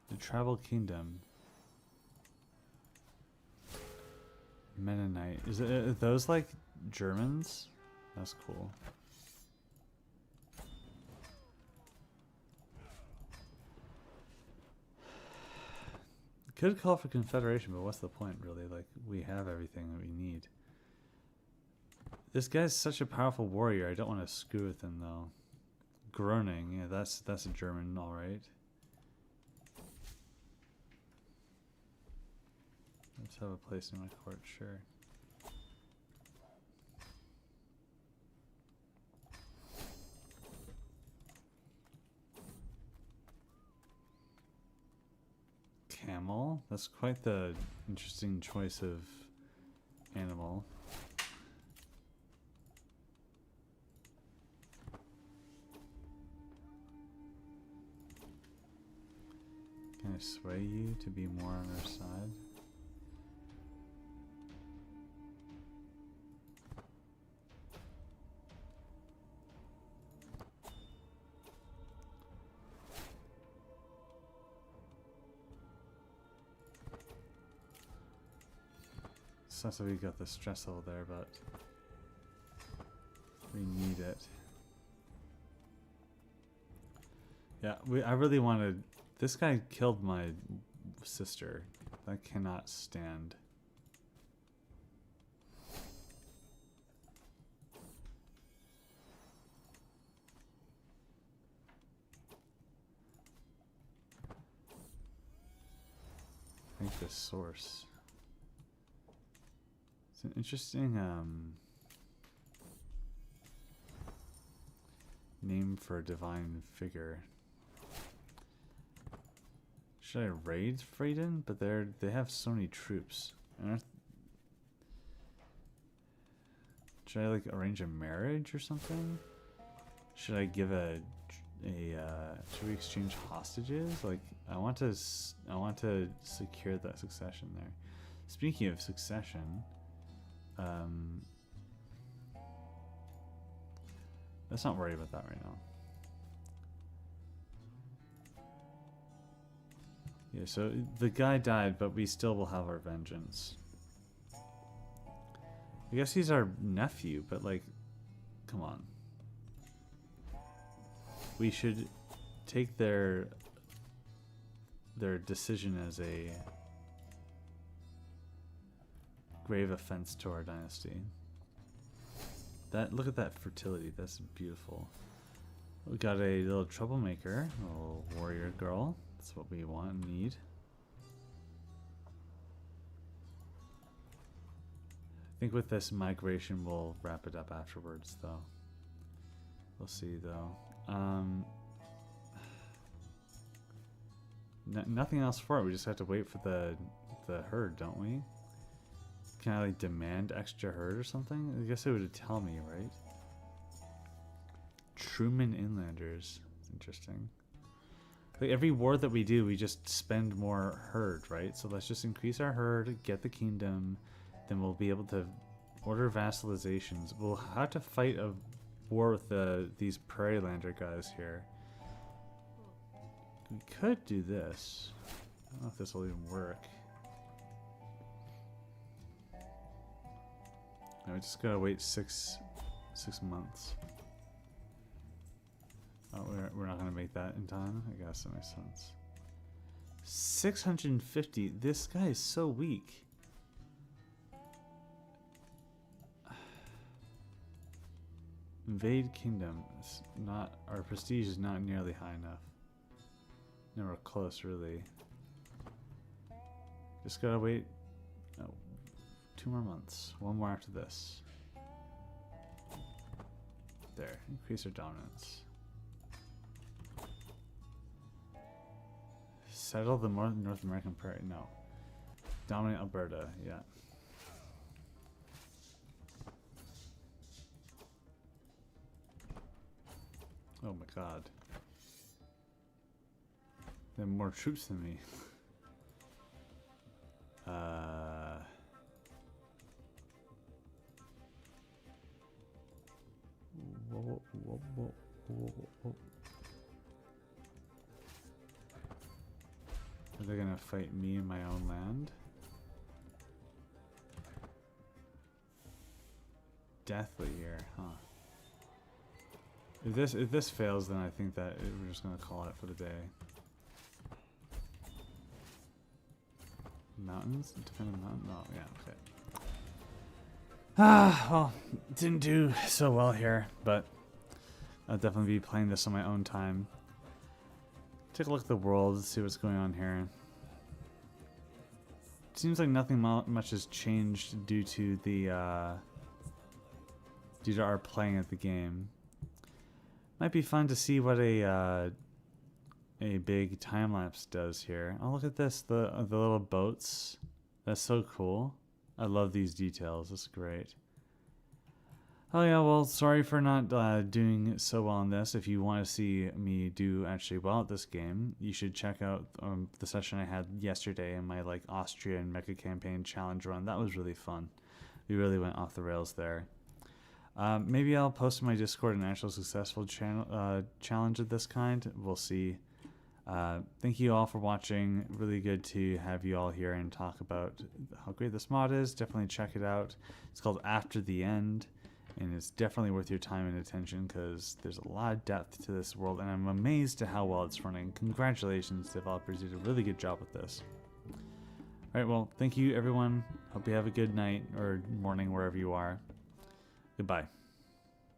The tribal kingdom. Mennonite. Are those like Germans? That's cool. Could call for confederation, but what's the point really? Like, we have everything that we need. This guy's such a powerful warrior. I don't want to screw with him though. Groening, yeah, that's a German, all right. Let's have a place in my court, sure. Camel? That's quite the interesting choice of animal. Can I sway you to be more on our side? Sucks that we got the stress level there, but we need it. Yeah, I really wanted. This guy killed my sister. I cannot stand. I think the source. It's an interesting name for a divine figure. Should I raid Frieden? But they have so many troops. Should I like arrange a marriage or something? Should I give should we exchange hostages? Like, I want to secure that succession there. Speaking of succession, let's not worry about that right now. Yeah, so the guy died, but we still will have our vengeance. I guess he's our nephew, but like, come on. We should take their decision as a grave offense to our dynasty. Look at that fertility. That's beautiful. We got a little troublemaker, a little warrior girl. That's what we want and need. I think with this migration we'll wrap it up afterwards though. We'll see though. Nothing else for it. We just have to wait for the herd, don't we? Can I like demand extra herd or something? I guess it would tell me, right? Truman Inlanders. Interesting. Like every war that we do, we just spend more herd, right? So let's just increase our herd, get the kingdom, then we'll be able to order vassalizations. We'll have to fight a war with these prairie lander guys here. We could do this. I don't know if this will even work. No, we just gotta wait six months. Oh, we're not gonna make that in time? I guess that makes sense. 650. This guy is so weak. Invade kingdom. It's not, our prestige is not nearly high enough. Nowhere close, really. Just gotta wait. Oh, 2 more months. 1 more after this. There. Increase our dominance. Settle the North American prairie. No. Dominate Alberta. Yeah. Oh my god. They have more troops than me. Whoa, whoa, whoa, whoa, whoa. Are they gonna fight me in my own land? Deathly here, huh? If this fails, then I think that we're just gonna call it for the day. Mountains? Defend a mountain? Oh, yeah, okay. Ah, well, didn't do so well here, but I'll definitely be playing this on my own time. Take a look at the world, see what's going on here. Seems like nothing much has changed due to the due to our playing at the game. Might be fun to see what a big time lapse does here. Oh, look at this, the little boats. That's so cool. I love these details. That's great. Oh yeah, well, sorry for not doing so well on this. If you want to see me do actually well at this game, you should check out the session I had yesterday in my like Austrian Mecha Campaign challenge run. That was really fun. We really went off the rails there. Maybe I'll post in my Discord an actual successful challenge of this kind. We'll see. Thank you all for watching. Really good to have you all here and talk about how great this mod is. Definitely check it out. It's called After the End, and it's definitely worth your time and attention because there's a lot of depth to this world, and I'm amazed at how well it's running. Congratulations, developers. You did a really good job with this. Alright, well, thank you everyone. Hope you have a good night or morning wherever you are. Goodbye.